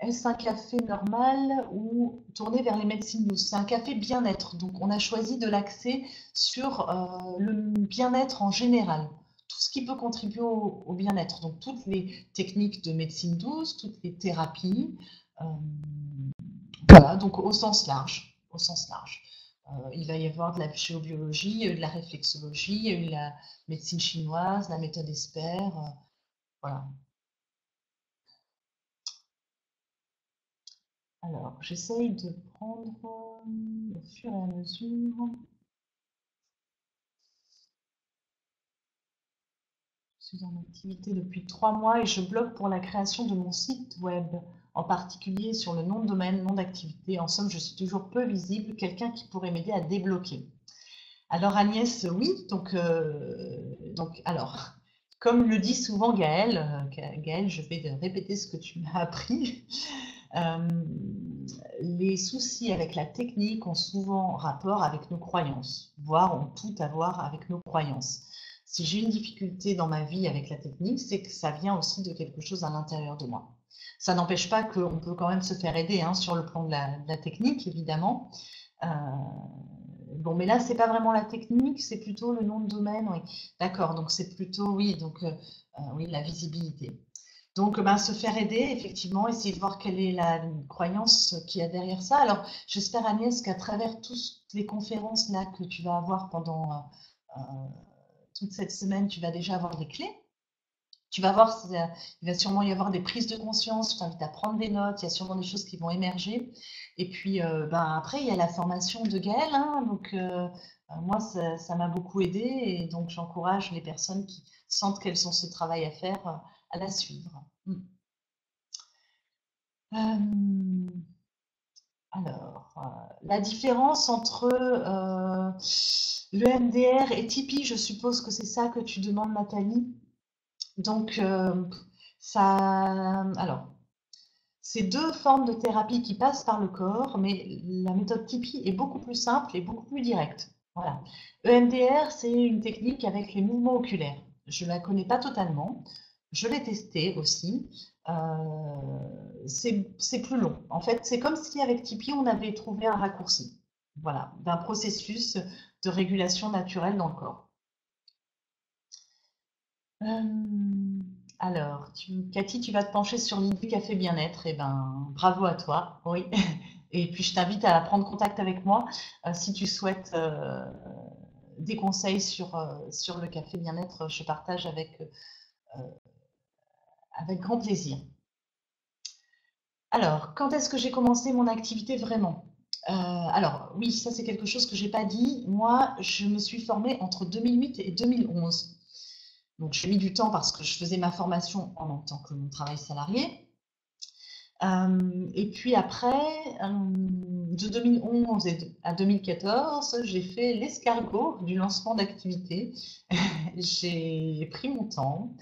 est-ce un café normal ou tourné vers les médecines douces? C'est un café bien-être, donc on a choisi de l'axer sur le bien-être en général, tout ce qui peut contribuer au bien-être, donc toutes les techniques de médecine douce, toutes les thérapies, voilà, donc au sens large, au sens large. Il va y avoir de la géobiologie, de la réflexologie, de la médecine chinoise, la méthode Esper, voilà. Alors, j'essaye de prendre au fur et à mesure. Je suis en activité depuis 3 mois et je bloque pour la création de mon site web, en particulier sur le nom de domaine, nom d'activité. En somme, je suis toujours peu visible, quelqu'un qui pourrait m'aider à débloquer. Alors Agnès, oui, donc alors, comme le dit souvent Gaëlle, Gaëlle, je vais répéter ce que tu m'as appris. Les soucis avec la technique ont souvent rapport avec nos croyances, voire ont tout à voir avec nos croyances. Si j'ai une difficulté dans ma vie avec la technique, c'est que ça vient aussi de quelque chose à l'intérieur de moi. Ça n'empêche pas qu'on peut quand même se faire aider sur le plan de la technique, évidemment. Bon, mais là, c'est pas vraiment la technique, c'est plutôt le nom de domaine. Oui. D'accord, donc c'est plutôt, oui, donc oui, la visibilité. Donc, se faire aider, effectivement, essayer de voir quelle est la croyance qu'il y a derrière ça. Alors, j'espère, Agnès, qu'à travers toutes les conférences là que tu vas avoir pendant toute cette semaine, tu vas déjà avoir des clés. Tu vas voir, il va sûrement y avoir des prises de conscience, je t'invite à prendre des notes, il y a sûrement des choses qui vont émerger. Et puis, après, il y a la formation de Gaëlle, donc moi, ça m'a beaucoup aidé et donc j'encourage les personnes qui sentent qu'elles ont ce travail à faire à la suivre. Alors, la différence entre l'EMDR et Tipeee, je suppose que c'est ça que tu demandes, Nathalie. Donc, alors, c'est 2 formes de thérapie qui passent par le corps, mais la méthode Tipeee est beaucoup plus simple et beaucoup plus directe. Voilà. EMDR, c'est une technique avec les mouvements oculaires. Je ne la connais pas totalement. Je l'ai testée aussi. C'est plus long. En fait, c'est comme si avec Tipeee, on avait trouvé un raccourci. Voilà, d'un processus de régulation naturelle dans le corps. Alors, Cathy, tu vas te pencher sur l'idée café bien-être. Eh ben, bravo à toi. Oui. Et puis, je t'invite à prendre contact avec moi si tu souhaites des conseils sur le café bien-être. Je partage avec grand plaisir. Alors, quand est-ce que j'ai commencé mon activité vraiment? Alors, oui, ça c'est quelque chose que je n'ai pas dit. Moi, je me suis formée entre 2008 et 2011. Donc, j'ai mis du temps parce que je faisais ma formation en même temps que mon travail salarié. Et puis après, de 2011 à 2014, j'ai fait l'escargot du lancement d'activité. J'ai pris mon temps.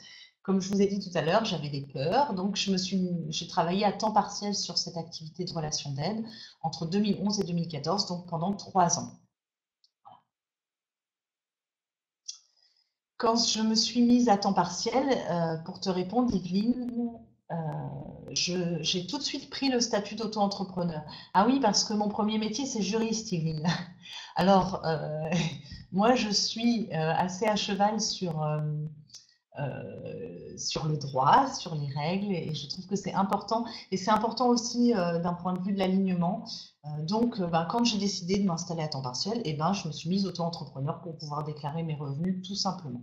Comme je vous ai dit tout à l'heure, j'avais des peurs, donc j'ai travaillé à temps partiel sur cette activité de relation d'aide entre 2011 et 2014, donc pendant 3 ans. Quand je me suis mise à temps partiel, pour te répondre, Yveline, j'ai tout de suite pris le statut d'auto-entrepreneur. Ah oui, parce que mon premier métier, c'est juriste, Yveline. Alors, moi, je suis assez à cheval sur sur le droit, sur les règles, et je trouve que c'est important. Et c'est important aussi d'un point de vue de l'alignement. Donc, quand j'ai décidé de m'installer à temps partiel, je me suis mise auto-entrepreneur pour pouvoir déclarer mes revenus tout simplement.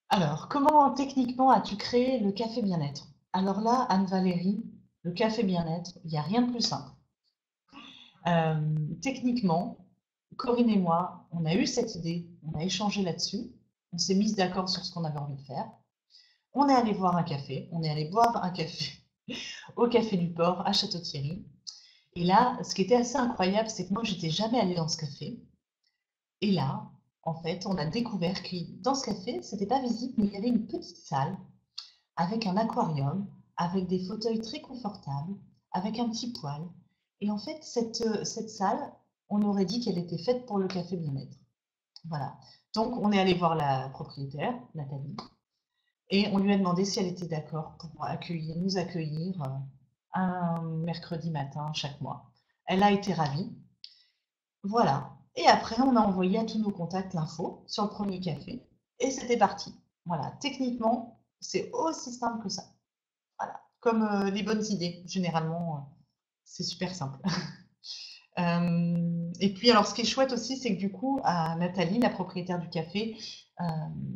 Alors, comment techniquement as-tu créé le café bien-être? Alors là, Anne-Valérie, le café bien-être, il n'y a rien de plus simple. Techniquement, Corinne et moi, on a eu cette idée, on a échangé là-dessus, on s'est mis d'accord sur ce qu'on avait envie de faire. On est allé voir un café, on est allé boire un café au Café du Port à Château-Thierry. Et là, ce qui était assez incroyable, c'est que moi, j'étais jamais allée dans ce café. Et là, en fait, on a découvert que dans ce café, c'était pas visible, mais il y avait une petite salle avec un aquarium, avec des fauteuils très confortables, avec un petit poêle. Et en fait, cette salle, on aurait dit qu'elle était faite pour le café bien-être. Voilà. Donc, on est allé voir la propriétaire, Nathalie, et on lui a demandé si elle était d'accord pour nous accueillir un mercredi matin chaque mois. Elle a été ravie. Voilà. Et après, on a envoyé à tous nos contacts l'info sur le premier café, et c'était parti. Voilà. Techniquement, c'est aussi simple que ça. Voilà. Comme les bonnes idées, généralement, c'est super simple. Et puis, alors, ce qui est chouette aussi, c'est que du coup, à Nathalie, la propriétaire du café,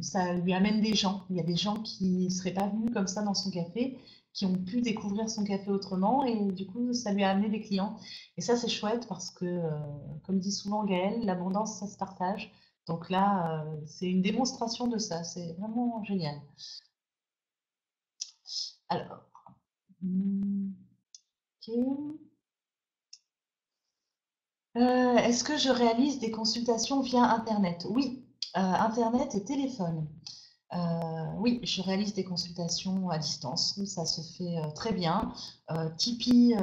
ça lui amène des gens. Il y a des gens qui ne seraient pas venus comme ça dans son café, qui ont pu découvrir son café autrement, et du coup, ça lui a amené des clients. Et ça, c'est chouette parce que, comme dit souvent Gaëlle, l'abondance, ça se partage. Donc là, c'est une démonstration de ça. C'est vraiment génial. Alors, ok. Est-ce que je réalise des consultations via Internet? Oui, Internet et téléphone. Oui, je réalise des consultations à distance. Ça se fait très bien. Tipeee,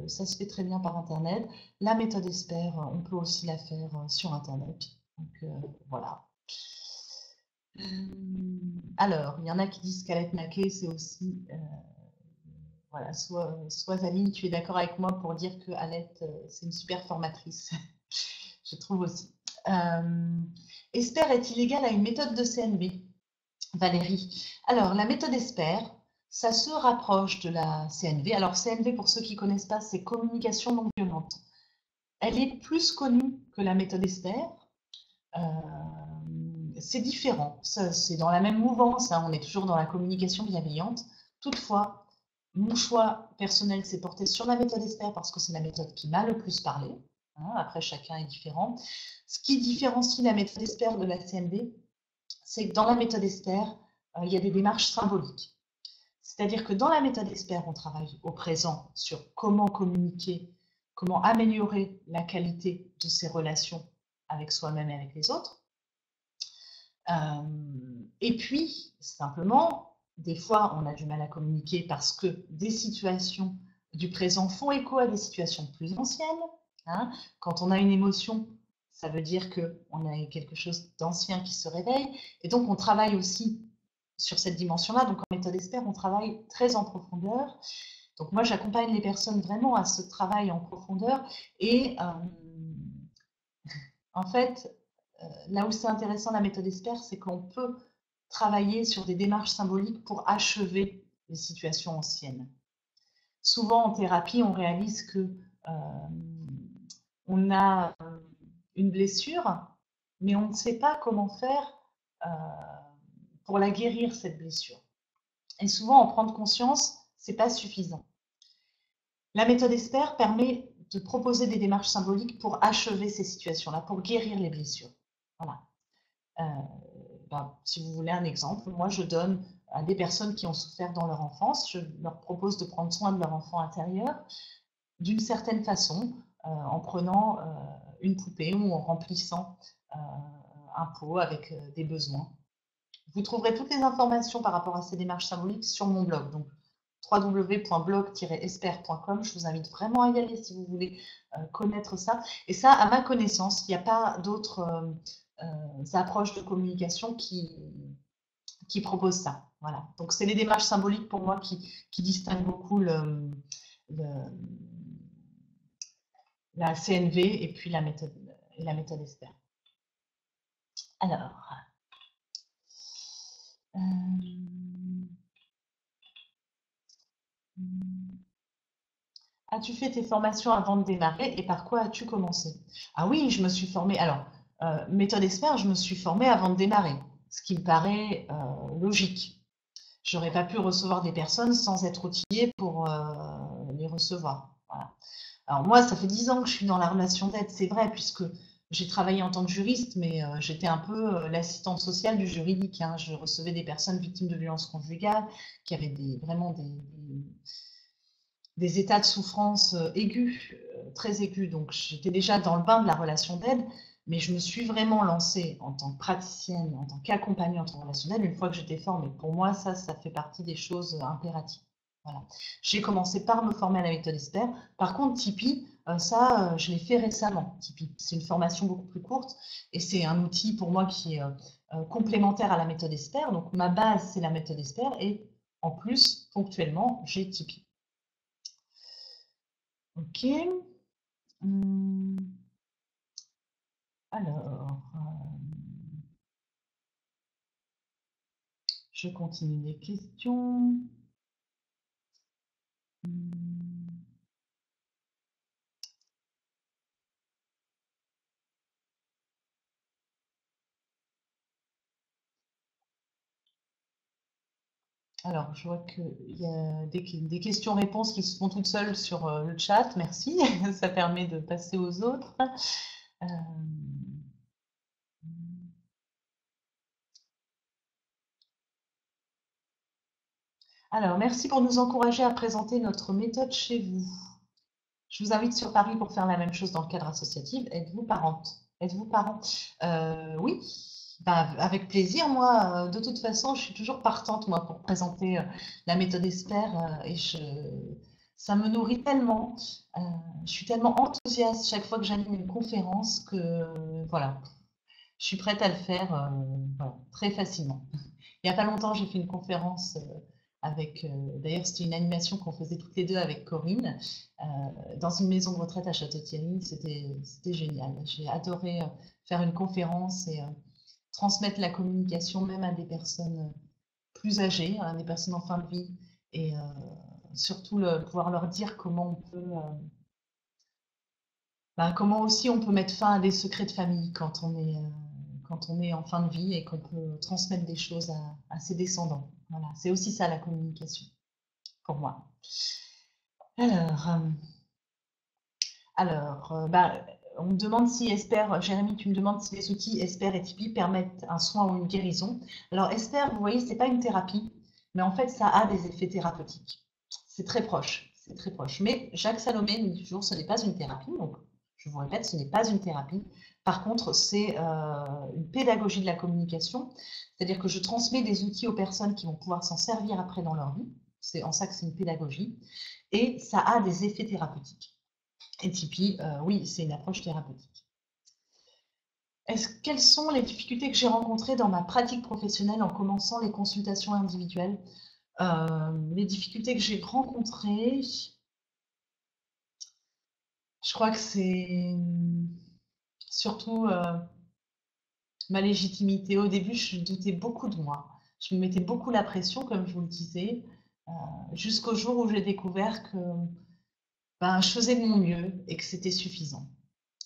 ça se fait très bien par Internet. La méthode Esper, on peut aussi la faire sur Internet. Donc voilà. Alors, il y en a qui disent qu'Alette Naquet, c'est aussi voilà, soit Zaline, tu es d'accord avec moi pour dire que Alette, c'est une super formatrice. Je trouve aussi. Esper est-il égal à une méthode de CNV, Valérie? Alors, la méthode Esper, ça se rapproche de la CNV. Alors, CNV, pour ceux qui ne connaissent pas, c'est communication non violente. Elle est plus connue que la méthode Esper. C'est différent. C'est dans la même mouvance. Hein, on est toujours dans la communication bienveillante. Toutefois, mon choix personnel s'est porté sur la méthode Esper parce que c'est la méthode qui m'a le plus parlé. Hein, après, chacun est différent. Ce qui différencie la méthode Esper de la CNV, c'est que dans la méthode Esper, il y a des démarches symboliques. C'est-à-dire que dans la méthode Esper, on travaille au présent sur comment communiquer, comment améliorer la qualité de ses relations avec soi-même et avec les autres. Et puis, simplement, des fois, on a du mal à communiquer parce que des situations du présent font écho à des situations plus anciennes. Hein. Quand on a une émotion, ça veut dire qu'on a quelque chose d'ancien qui se réveille. Et donc, on travaille aussi sur cette dimension-là. Donc, en méthode Esper, on travaille très en profondeur. Donc, moi, j'accompagne les personnes vraiment à ce travail en profondeur. Et en fait, là où c'est intéressant la méthode Esper, c'est qu'on peut travailler sur des démarches symboliques pour achever les situations anciennes. Souvent en thérapie, on réalise que on a une blessure, mais on ne sait pas comment faire pour la guérir, cette blessure. Et souvent, en prendre conscience, c'est pas suffisant. La méthode Esper permet de proposer des démarches symboliques pour achever ces situations-là, pour guérir les blessures. Voilà. Si vous voulez un exemple, moi je donne à des personnes qui ont souffert dans leur enfance, je leur propose de prendre soin de leur enfant intérieur d'une certaine façon, en prenant une poupée ou en remplissant un pot avec des besoins. Vous trouverez toutes les informations par rapport à ces démarches symboliques sur mon blog, donc www.blog-esper.com. Je vous invite vraiment à y aller si vous voulez connaître ça. Et ça, à ma connaissance, il n'y a pas d'autres approches de communication qui proposent ça. Voilà. Donc, c'est les démarches symboliques pour moi qui distinguent beaucoup la CNV et puis la méthode Esper. Alors, Euh, As-tu fait tes formations avant de démarrer et par quoi as-tu commencé? Ah oui, je me suis formée. Alors, méthode expert, je me suis formée avant de démarrer, ce qui me paraît logique. J'aurais pas pu recevoir des personnes sans être outillée pour les recevoir. Voilà. Alors moi, ça fait 10 ans que je suis dans la relation d'aide, c'est vrai, puisque j'ai travaillé en tant que juriste, mais j'étais un peu l'assistante sociale du juridique, hein. Je recevais des personnes victimes de violences conjugales qui avaient vraiment des états de souffrance aigus, très aigus. Donc j'étais déjà dans le bain de la relation d'aide, mais je me suis vraiment lancée en tant que praticienne, en tant qu'accompagnante en relation d'aide une fois que j'étais formée. Pour moi, ça fait partie des choses impératives. Voilà. J'ai commencé par me former à la méthode ESPER. Par contre, Tipeee, je l'ai fait récemment. Tipeee, c'est une formation beaucoup plus courte et c'est un outil pour moi qui est complémentaire à la méthode ESPER. Donc ma base, c'est la méthode ESPER et en plus, ponctuellement, j'ai Tipeee. Ok. Hum, alors, je continue les questions. Hum, Alors, je vois qu'il y a des questions-réponses qui se font toutes seules sur le chat. Merci. Ça permet de passer aux autres. Euh, Alors, merci pour nous encourager à présenter notre méthode chez vous. Je vous invite sur Paris pour faire la même chose dans le cadre associatif. Êtes-vous parente? Êtes-vous parent? Oui, bah, avec plaisir. Moi, de toute façon, je suis toujours partante, moi, pour présenter la méthode ESPER ça me nourrit tellement. Euh, je suis tellement enthousiaste chaque fois que j'anime une conférence que, voilà, je suis prête à le faire voilà, très facilement. Il n'y a pas longtemps, j'ai fait une conférence avec, d'ailleurs, c'était une animation qu'on faisait toutes les deux avec Corinne, dans une maison de retraite à Château-Thierry. C'était génial. J'ai adoré faire une conférence et transmettre la communication même à des personnes plus âgées, à des personnes en fin de vie, et surtout pouvoir leur dire comment on peut, comment aussi on peut mettre fin à des secrets de famille quand on est en fin de vie et qu'on peut transmettre des choses à ses descendants. Voilà, c'est aussi ça la communication pour moi. Alors, on me demande si Esper, Jérémy, tu me demandes si les outils Esper et Tipeee permettent un soin ou une guérison. Alors Esper, vous voyez, c'est pas une thérapie, mais en fait, ça a des effets thérapeutiques. C'est très proche, c'est très proche. Mais Jacques Salomé nous dit toujours, ce n'est pas une thérapie. Donc, je vous répète, ce n'est pas une thérapie. Par contre, c'est une pédagogie de la communication, c'est-à-dire que je transmets des outils aux personnes qui vont pouvoir s'en servir après dans leur vie. C'est en ça que c'est une pédagogie. Et ça a des effets thérapeutiques. Et Tipeee, oui, c'est une approche thérapeutique. Quelles sont les difficultés que j'ai rencontrées dans ma pratique professionnelle en commençant les consultations individuelles? Les difficultés que j'ai rencontrées, je crois que c'est surtout ma légitimité. Au début, je doutais beaucoup de moi. Je me mettais beaucoup la pression, comme je vous le disais, jusqu'au jour où j'ai découvert que je faisais de mon mieux et que c'était suffisant.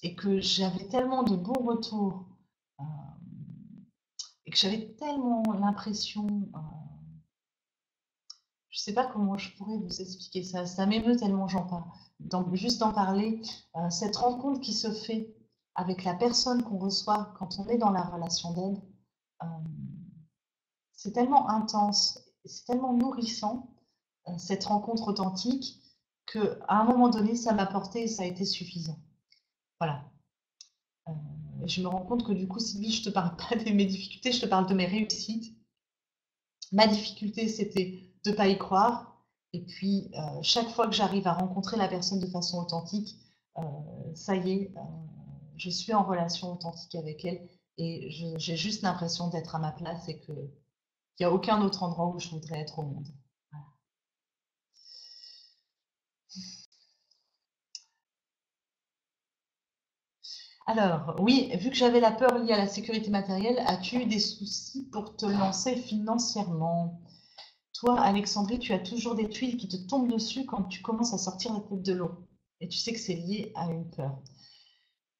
Et que j'avais tellement de bons retours euh, et que j'avais tellement l'impression, je ne sais pas comment je pourrais vous expliquer ça, ça m'émeut tellement j'en parle. Juste d'en parler, cette rencontre qui se fait avec la personne qu'on reçoit quand on est dans la relation d'aide, euh, c'est tellement intense, c'est tellement nourrissant, cette rencontre authentique, qu'à un moment donné, ça m'a porté et ça a été suffisant. Voilà. Je me rends compte que du coup, Sylvie, je ne te parle pas de mes difficultés, je te parle de mes réussites. Ma difficulté, c'était de ne pas y croire. Et puis, chaque fois que j'arrive à rencontrer la personne de façon authentique, euh, ça y est, je suis en relation authentique avec elle et j'ai juste l'impression d'être à ma place et qu'il n'y a aucun autre endroit où je voudrais être au monde. Voilà. Alors, oui, vu que j'avais la peur liée à la sécurité matérielle, as-tu eu des soucis pour te lancer financièrement? Toi, Alexandrie, tu as toujours des tuiles qui te tombent dessus quand tu commences à sortir la tête de l'eau. Et tu sais que c'est lié à une peur.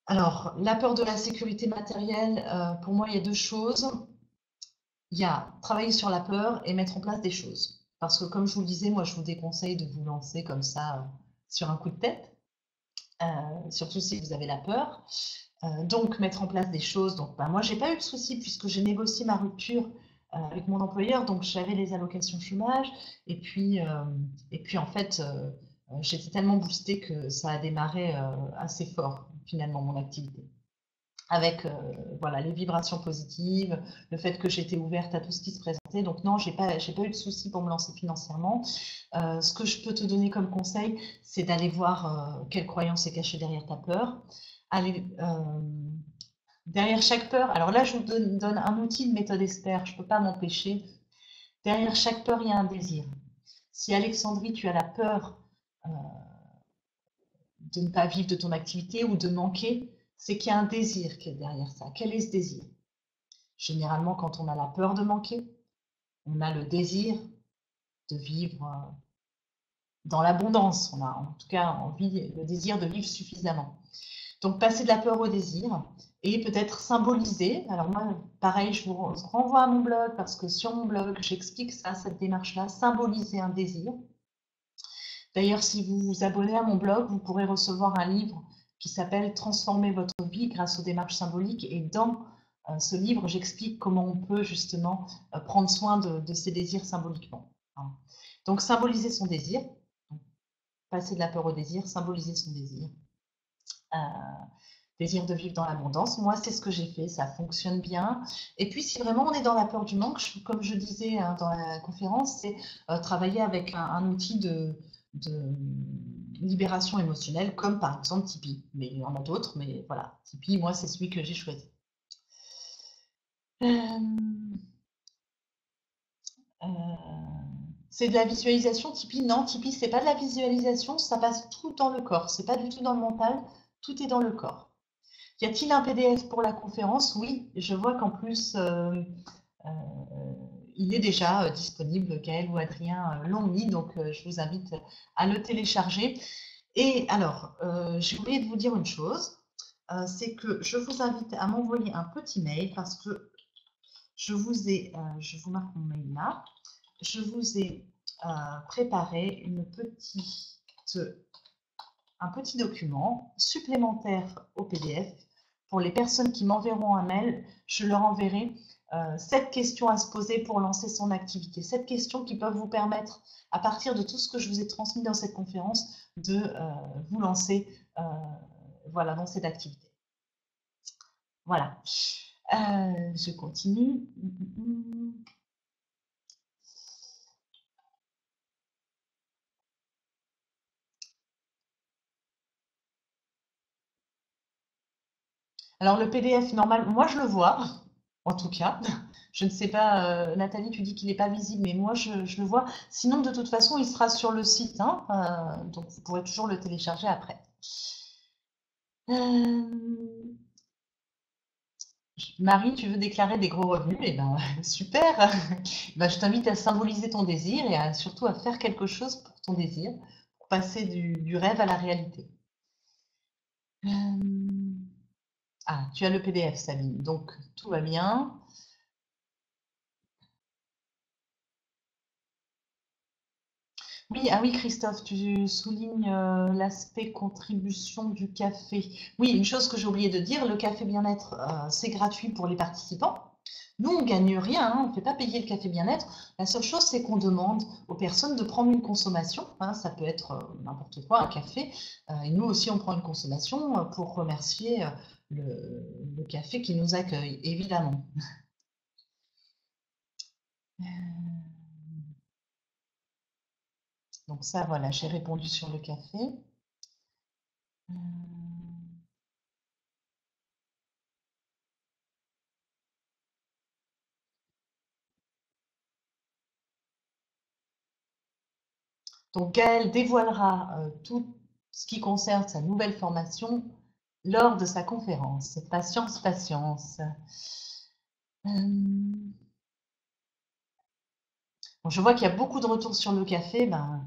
Alors, la peur de la sécurité matérielle, pour moi, il y a deux choses. Il y a travailler sur la peur et mettre en place des choses. Parce que comme je vous le disais, moi, je vous déconseille de vous lancer comme ça sur un coup de tête, surtout si vous avez la peur. Donc, mettre en place des choses. Donc, bah, moi, j'ai pas eu de souci puisque j'ai négocié ma rupture avec mon employeur. Donc, j'avais les allocations chômage. Et puis en fait, j'étais tellement boostée que ça a démarré assez fort, finalement, mon activité. Avec voilà, les vibrations positives, le fait que j'étais ouverte à tout ce qui se présentait. Donc, non, j'ai pas eu de souci pour me lancer financièrement. Ce que je peux te donner comme conseil, c'est d'aller voir quelle croyance est cachée derrière ta peur. Aller, derrière chaque peur, alors là, je vous donne un outil de méthode Esther, je ne peux pas m'empêcher. Derrière chaque peur, il y a un désir. Si Alexandrie, tu as la peur euh, de ne pas vivre de ton activité ou de manquer, c'est qu'il y a un désir qui est derrière ça. Quel est ce désir? Généralement, quand on a la peur de manquer, on a le désir de vivre dans l'abondance. On a en tout cas envie, le désir de vivre suffisamment. Donc, passer de la peur au désir et peut-être symboliser. Alors moi, pareil, je vous renvoie à mon blog parce que sur mon blog, j'explique ça, cette démarche-là, symboliser un désir. D'ailleurs, si vous vous abonnez à mon blog, vous pourrez recevoir un livre qui s'appelle Transformer votre vie grâce aux démarches symboliques. Et dans ce livre, j'explique comment on peut justement prendre soin de ces désirs symboliquement. Donc, symboliser son désir, passer de la peur au désir, symboliser son désir. Désir de vivre dans l'abondance. Moi, c'est ce que j'ai fait, ça fonctionne bien. Et puis, si vraiment on est dans la peur du manque, comme je disais dans la conférence, c'est travailler avec un outil de libération émotionnelle, comme par exemple Tipeee. Mais il y en a d'autres, mais voilà, Tipeee, moi, c'est celui que j'ai choisi. C'est de la visualisation, Tipeee? Non, Tipeee, c'est pas de la visualisation, ça passe tout dans le corps. C'est pas du tout dans le mental, tout est dans le corps. Y a-t-il un PDF pour la conférence? Oui, je vois qu'en plus, il est déjà disponible. Gaël ou Adrien l'ont mis, donc je vous invite à le télécharger. Et alors, j'ai oublié de vous dire une chose, c'est que je vous invite à m'envoyer un petit mail parce que je vous marque mon mail là, je vous ai préparé un petit document supplémentaire au PDF. Pour les personnes qui m'enverront un mail, je leur enverrai 7 questions à se poser pour lancer son activité. 7 questions qui peuvent vous permettre, à partir de tout ce que je vous ai transmis dans cette conférence, de vous lancer voilà, dans cette activité. Voilà. Je continue. Alors le PDF normal, moi je le vois, en tout cas. Je ne sais pas, Nathalie, tu dis qu'il n'est pas visible, mais moi je le vois. Sinon, de toute façon, il sera sur le site, hein, donc vous pourrez toujours le télécharger après. Marie, tu veux déclarer des gros revenus? Eh ben, super! Ben, je t'invite à symboliser ton désir et surtout à faire quelque chose pour ton désir, pour passer du rêve à la réalité. Ah, tu as le PDF, Sabine, donc tout va bien. Oui, ah oui, Christophe, tu soulignes l'aspect contribution du café. Oui, une chose que j'ai oublié de dire, le café bien-être, c'est gratuit pour les participants. Nous, on ne gagne rien, hein, on ne fait pas payer le café bien-être. La seule chose, c'est qu'on demande aux personnes de prendre une consommation. Hein, ça peut être n'importe quoi, un café. Et nous aussi, on prend une consommation pour remercier le café qui nous accueille, évidemment. Donc ça, voilà, j'ai répondu sur le café. Donc Gaël dévoilera tout ce qui concerne sa nouvelle formation lors de sa conférence. Patience, patience. Bon, je vois qu'il y a beaucoup de retours sur le café. Ben,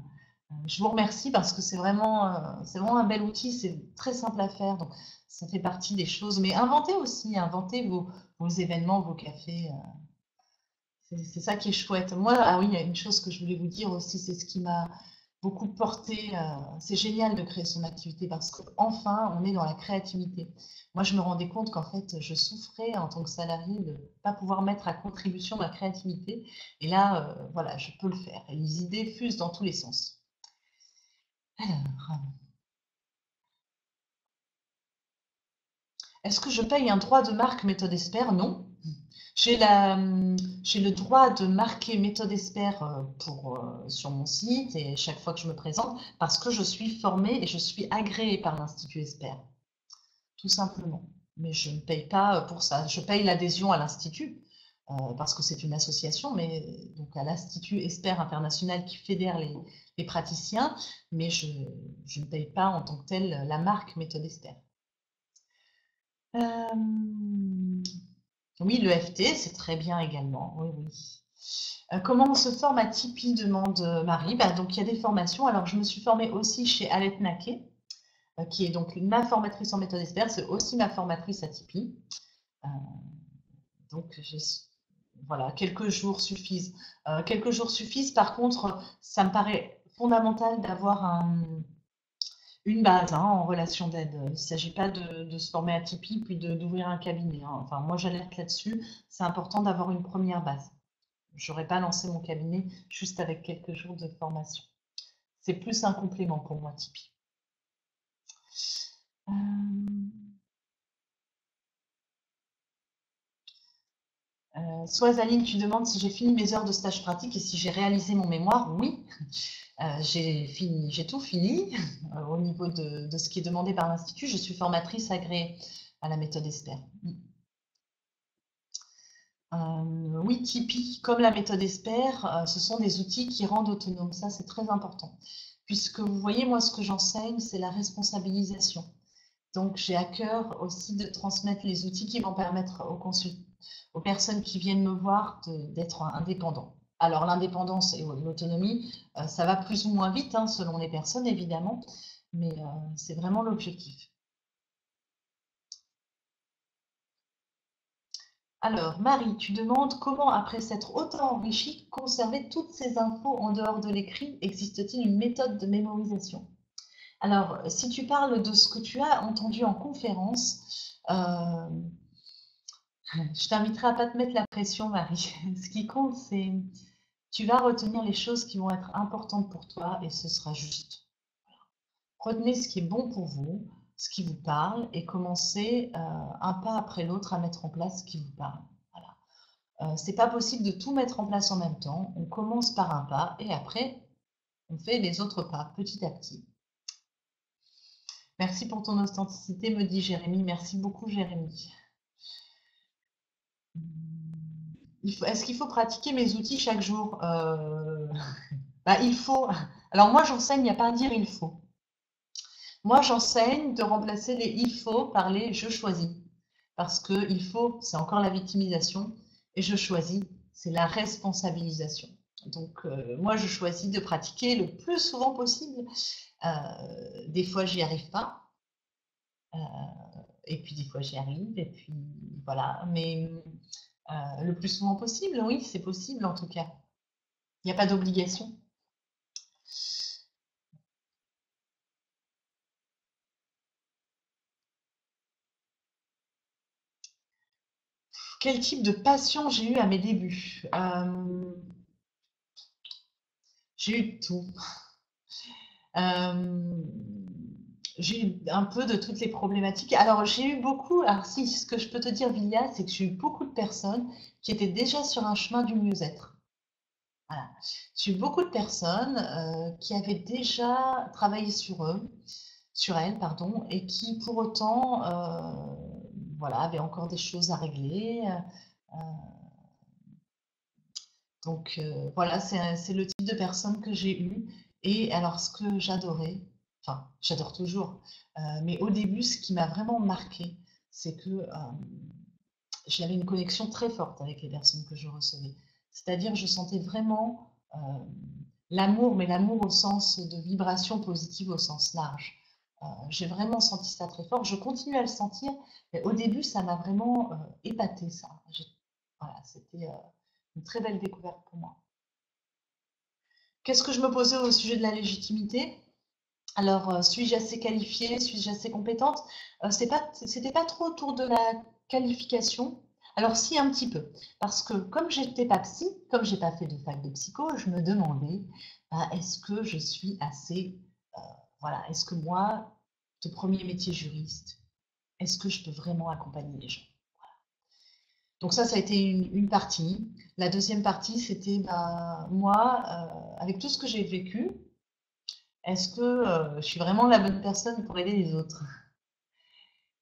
je vous remercie parce que c'est vraiment un bel outil. C'est très simple à faire. Donc, ça fait partie des choses. Mais inventez aussi, inventez vos événements, vos cafés. C'est ça qui est chouette. Moi, ah oui, il y a une chose que je voulais vous dire aussi, c'est ce qui m'a beaucoup porté. C'est génial de créer son activité parce qu'enfin, on est dans la créativité. Moi, je me rendais compte qu'en fait, je souffrais en tant que salarié de ne pas pouvoir mettre à contribution ma créativité. Et là, voilà, je peux le faire. Et les idées fusent dans tous les sens. Alors, est-ce que je paye un droit de marque méthode expert? Non. J'ai j'ai le droit de marquer méthode expert sur mon site et chaque fois que je me présente parce que je suis formée et je suis agréée par l'Institut Expert, tout simplement. Mais je ne paye pas pour ça. Je paye l'adhésion à l'Institut parce que c'est une association, mais donc à l'Institut Expert International qui fédère les praticiens, mais je ne paye pas en tant que telle la marque méthode expert. Oui, le FT, c'est très bien également. Oui, oui. Comment on se forme à Tipeee, demande Marie. Bah, donc, il y a des formations. Alors, je me suis formée aussi chez Alette Naquet, qui est donc ma formatrice en méthode expert. C'est aussi ma formatrice à Tipeee. Euh, donc, voilà, quelques jours suffisent. Quelques jours suffisent. Par contre, ça me paraît fondamental d'avoir une base en relation d'aide. Il ne s'agit pas de se former à Tipeee puis d'ouvrir un cabinet. Enfin, moi, j'alerte là-dessus. C'est important d'avoir une première base. Je n'aurais pas lancé mon cabinet juste avec quelques jours de formation. C'est plus un complément pour moi, Tipeee. Soisaline, tu demandes si j'ai fini mes heures de stage pratique et si j'ai réalisé mon mémoire. Oui, j'ai tout fini au niveau de ce qui est demandé par l'Institut. Je suis formatrice agréée à la méthode Expert. Oui, Tipeee, comme la méthode Expert, ce sont des outils qui rendent autonome. Ça, c'est très important. Puisque vous voyez, moi, ce que j'enseigne, c'est la responsabilisation. Donc, j'ai à cœur aussi de transmettre les outils qui vont permettre aux personnes qui viennent me voir d'être indépendants. Alors, l'indépendance et l'autonomie, ça va plus ou moins vite, hein, selon les personnes, évidemment, mais c'est vraiment l'objectif. Alors, Marie, tu demandes comment, après s'être autant enrichie, conserver toutes ces infos en dehors de l'écrit? Existe-t-il une méthode de mémorisation? Alors, si tu parles de ce que tu as entendu en conférence, je t'inviterai à pas te mettre la pression, Marie. Ce qui compte, c'est tu vas retenir les choses qui vont être importantes pour toi et ce sera juste. Retenez ce qui est bon pour vous, ce qui vous parle et commencez un pas après l'autre à mettre en place ce qui vous parle. Voilà. C'est pas possible de tout mettre en place en même temps. On commence par un pas et après, on fait les autres pas petit à petit. Merci pour ton authenticité, me dit Jérémy. Merci beaucoup, Jérémy. Est-ce qu'il faut pratiquer mes outils chaque jour? Bah, il faut. Alors moi, j'enseigne, il n'y a pas à dire il faut. Moi, j'enseigne de remplacer les il faut par les je choisis. Parce que il faut, c'est encore la victimisation, et je choisis, c'est la responsabilisation. Donc, moi, je choisis de pratiquer le plus souvent possible. Des fois, j'y arrive pas. Et puis, des fois, j'y arrive. Et puis, voilà. Mais le plus souvent possible, oui, c'est possible en tout cas. Il n'y a pas d'obligation. Quel type de passion j'ai eu à mes débuts? J'ai eu de tout. J'ai eu un peu de toutes les problématiques. Alors, j'ai eu beaucoup. Alors, si, ce que je peux te dire, Vilia, c'est que j'ai eu beaucoup de personnes qui étaient déjà sur un chemin du mieux-être. Voilà. J'ai eu beaucoup de personnes qui avaient déjà travaillé sur elles, pardon, et qui pour autant, voilà, avaient encore des choses à régler. Donc voilà, c'est le type de personne que j'ai eu. Et alors, ce que j'adorais, enfin, j'adore toujours. Mais au début, ce qui m'a vraiment marqué, c'est que j'avais une connexion très forte avec les personnes que je recevais. C'est-à-dire, je sentais vraiment l'amour, mais l'amour au sens de vibration positive au sens large. J'ai vraiment senti ça très fort. Je continue à le sentir, mais au début, ça m'a vraiment épaté, ça. Voilà, c'était une très belle découverte pour moi. Qu'est-ce que je me posais au sujet de la légitimité? Alors, suis-je assez qualifiée? Suis-je assez compétente? C'était pas trop autour de la qualification. Alors, si, un petit peu. Parce que comme j'étais pas psy, comme j'ai pas fait de fac de psycho, je me demandais, bah, est-ce que je suis assez... voilà, est-ce que moi, de premier métier juriste, est-ce que je peux vraiment accompagner les gens? Donc ça a été une partie. La deuxième partie, c'était bah, moi, avec tout ce que j'ai vécu, est-ce que je suis vraiment la bonne personne pour aider les autres?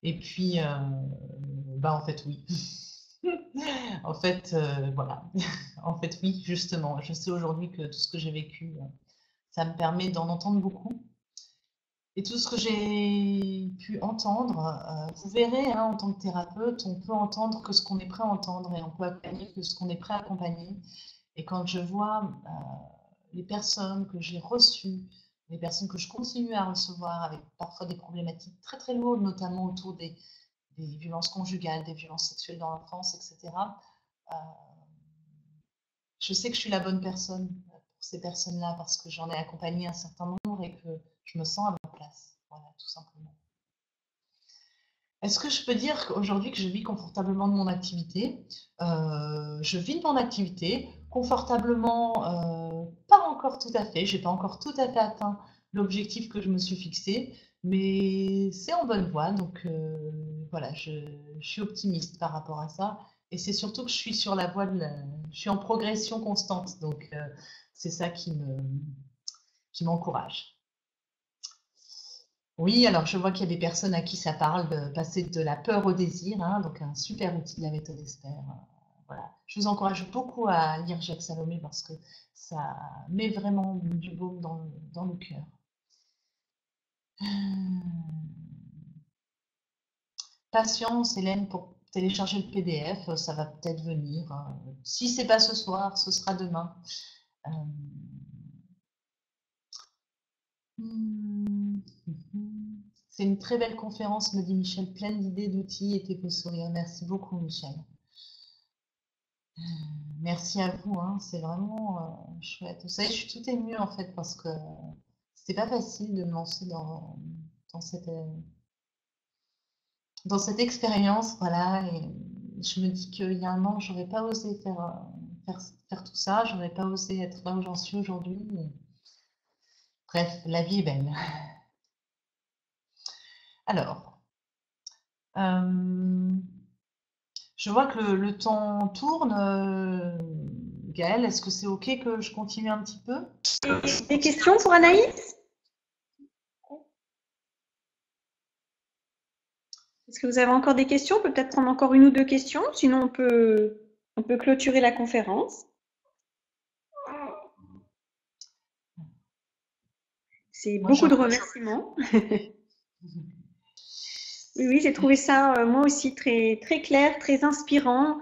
Et puis, bah en fait, oui. En fait, voilà. En fait, oui, justement. Je sais aujourd'hui que tout ce que j'ai vécu, ça me permet d'en entendre beaucoup. Et tout ce que j'ai pu entendre, vous verrez, hein, en tant que thérapeute, on peut entendre que ce qu'on est prêt à entendre et on peut accompagner que ce qu'on est prêt à accompagner. Et quand je vois les personnes que j'ai reçues, les personnes que je continue à recevoir avec parfois des problématiques très très lourdes, notamment autour des violences conjugales, des violences sexuelles dans l'enfance, etc., je sais que je suis la bonne personne pour ces personnes-là parce que j'en ai accompagné un certain nombre et que je me sens à ma place. Voilà, tout simplement. Est-ce que je peux dire qu'aujourd'hui que je vis confortablement de mon activité? Je vis de mon activité confortablement, pas encore tout à fait. J'ai pas encore tout à fait atteint l'objectif que je me suis fixé, mais c'est en bonne voie. Donc voilà, je suis optimiste par rapport à ça. Et c'est surtout que je suis sur la voie je suis en progression constante. Donc c'est ça qui m'encourage. Oui, alors je vois qu'il y a des personnes à qui ça parle de passer de la peur au désir, hein, donc un super outil de la méthode Esper. Voilà. Je vous encourage beaucoup à lire Jacques Salomé parce que ça met vraiment du baume dans le cœur. Patience, Hélène, pour télécharger le PDF, ça va peut-être venir. Si c'est pas ce soir, ce sera demain. C'est une très belle conférence, me dit Michel, pleine d'idées, d'outils et tes beaux sourires. Merci beaucoup, Michel. Merci à vous, hein, c'est vraiment chouette. Vous savez, je suis tout émue en fait parce que c'était pas facile de me lancer dans cette expérience, voilà. Et je me dis qu'il y a un an, j'aurais pas osé faire tout ça, j'aurais pas osé être là où j'en suis aujourd'hui. Bref, la vie est belle. Alors, je vois que le temps tourne. Gaëlle, est-ce que c'est OK que je continue un petit peu? Des questions pour Anaïs? Est-ce que vous avez encore des questions? On peut peut-être prendre encore une ou deux questions, sinon on peut clôturer la conférence. C'est beaucoup de remerciements. Oui, j'ai trouvé ça moi aussi très très clair, très inspirant.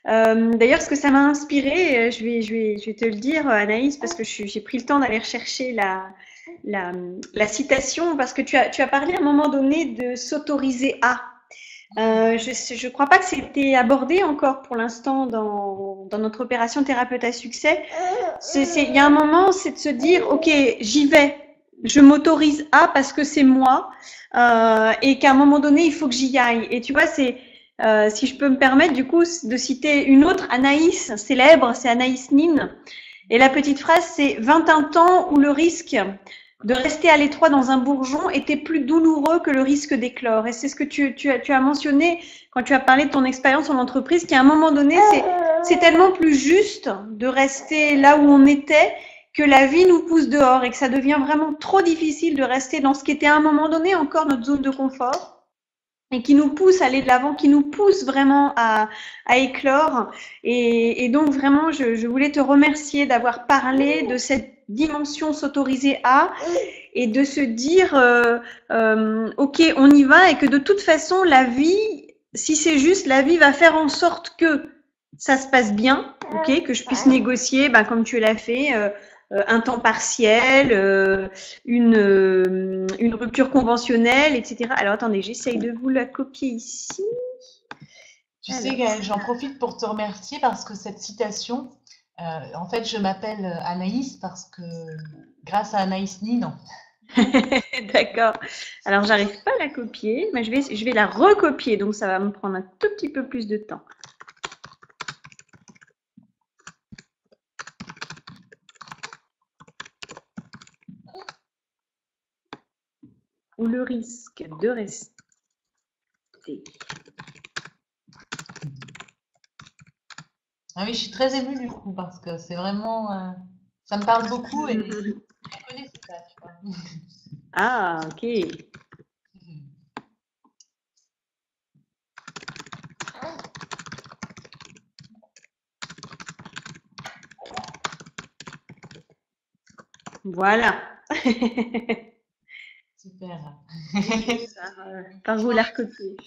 D'ailleurs, ce que ça m'a inspiré, je vais te le dire, Anaïs, parce que j'ai pris le temps d'aller rechercher la citation, parce que tu as parlé à un moment donné de s'autoriser à. Je crois pas que c'était abordé encore pour l'instant dans notre opération thérapeute à succès. Il y a un moment, c'est de se dire, ok, j'y vais, je m'autorise à parce que c'est moi, et qu'à un moment donné, il faut que j'y aille. Et tu vois, c'est si je peux me permettre du coup de citer une autre Anaïs célèbre, c'est Anaïs Nin. Et la petite phrase, c'est 21 temps où le risque de rester à l'étroit dans un bourgeon était plus douloureux que le risque d'éclore. Et c'est ce que tu as mentionné quand tu as parlé de ton expérience en entreprise, qu'à un moment donné, c'est tellement plus juste de rester là où on était que la vie nous pousse dehors et que ça devient vraiment trop difficile de rester dans ce qui était à un moment donné encore notre zone de confort et qui nous pousse à aller de l'avant, qui nous pousse vraiment à éclore. Et donc vraiment, je voulais te remercier d'avoir parlé de cette dimension s'autoriser à, et de se dire ok, on y va, et que de toute façon la vie, si c'est juste, la vie va faire en sorte que ça se passe bien, ok, que je puisse négocier, ben, comme tu l'as fait, un temps partiel, une rupture conventionnelle, etc. Alors attendez, j'essaye de vous la copier ici. Tu sais, Gaëlle, j'en profite pour te remercier parce que cette citation, en fait, je m'appelle Anaïs parce que grâce à Anaïs Nin. D'accord. Alors, j'arrive pas à la copier, mais je vais la recopier, donc ça va me prendre un tout petit peu plus de temps. Ou le risque de rester. Ah oui, je suis très émue du coup parce que c'est vraiment, ça me parle beaucoup et je connais ça, tu vois. Ah, ok. Voilà. Super. Par vous la recopier.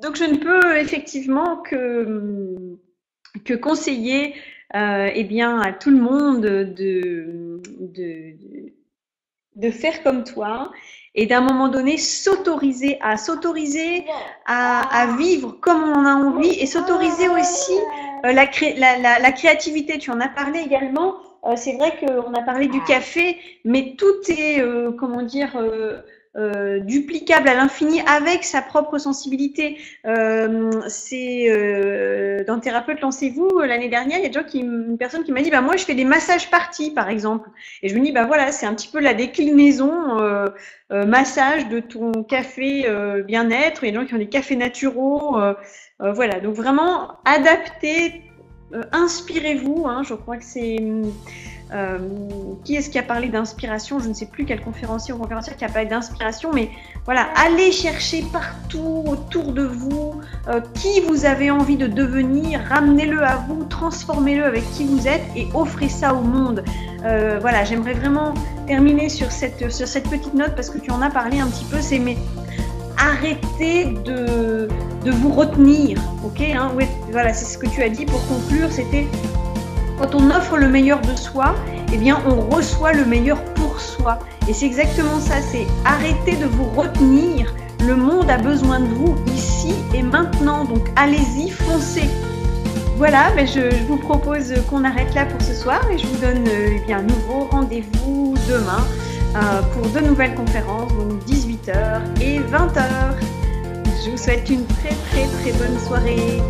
Donc, je ne peux effectivement que conseiller eh bien, à tout le monde de faire comme toi et d'un moment donné s'autoriser à vivre comme on en a envie, et s'autoriser aussi la créativité. Tu en as parlé également. C'est vrai qu'on a parlé du café, mais tout est, comment dire, duplicable à l'infini avec sa propre sensibilité. Dans Thérapeute Lancez-vous, l'année dernière, il y a une personne qui m'a dit, bah, moi, je fais des massages parties, par exemple. Et je me dis, bah voilà, c'est un petit peu la déclinaison massage de ton café bien-être. Il y a des gens qui ont des cafés naturaux. Voilà, donc vraiment adaptez, inspirez-vous. Hein, je crois que c'est qui est-ce qui a parlé d'inspiration? Je ne sais plus quel conférencier ou conférencière qui a parlé d'inspiration, mais voilà, allez chercher partout autour de vous qui vous avez envie de devenir, ramenez-le à vous, transformez-le avec qui vous êtes et offrez ça au monde. Voilà, j'aimerais vraiment terminer sur cette petite note parce que tu en as parlé un petit peu, c'est mais arrêtez de vous retenir, ok, hein, ouais, voilà, c'est ce que tu as dit pour conclure, c'était quand on offre le meilleur de soi, eh bien, on reçoit le meilleur pour soi. Et c'est exactement ça, c'est arrêter de vous retenir. Le monde a besoin de vous ici et maintenant, donc allez-y, foncez. Voilà, ben je vous propose qu'on arrête là pour ce soir et je vous donne eh bien, un nouveau rendez-vous demain pour de nouvelles conférences, donc 18h et 20h. Je vous souhaite une très très très bonne soirée.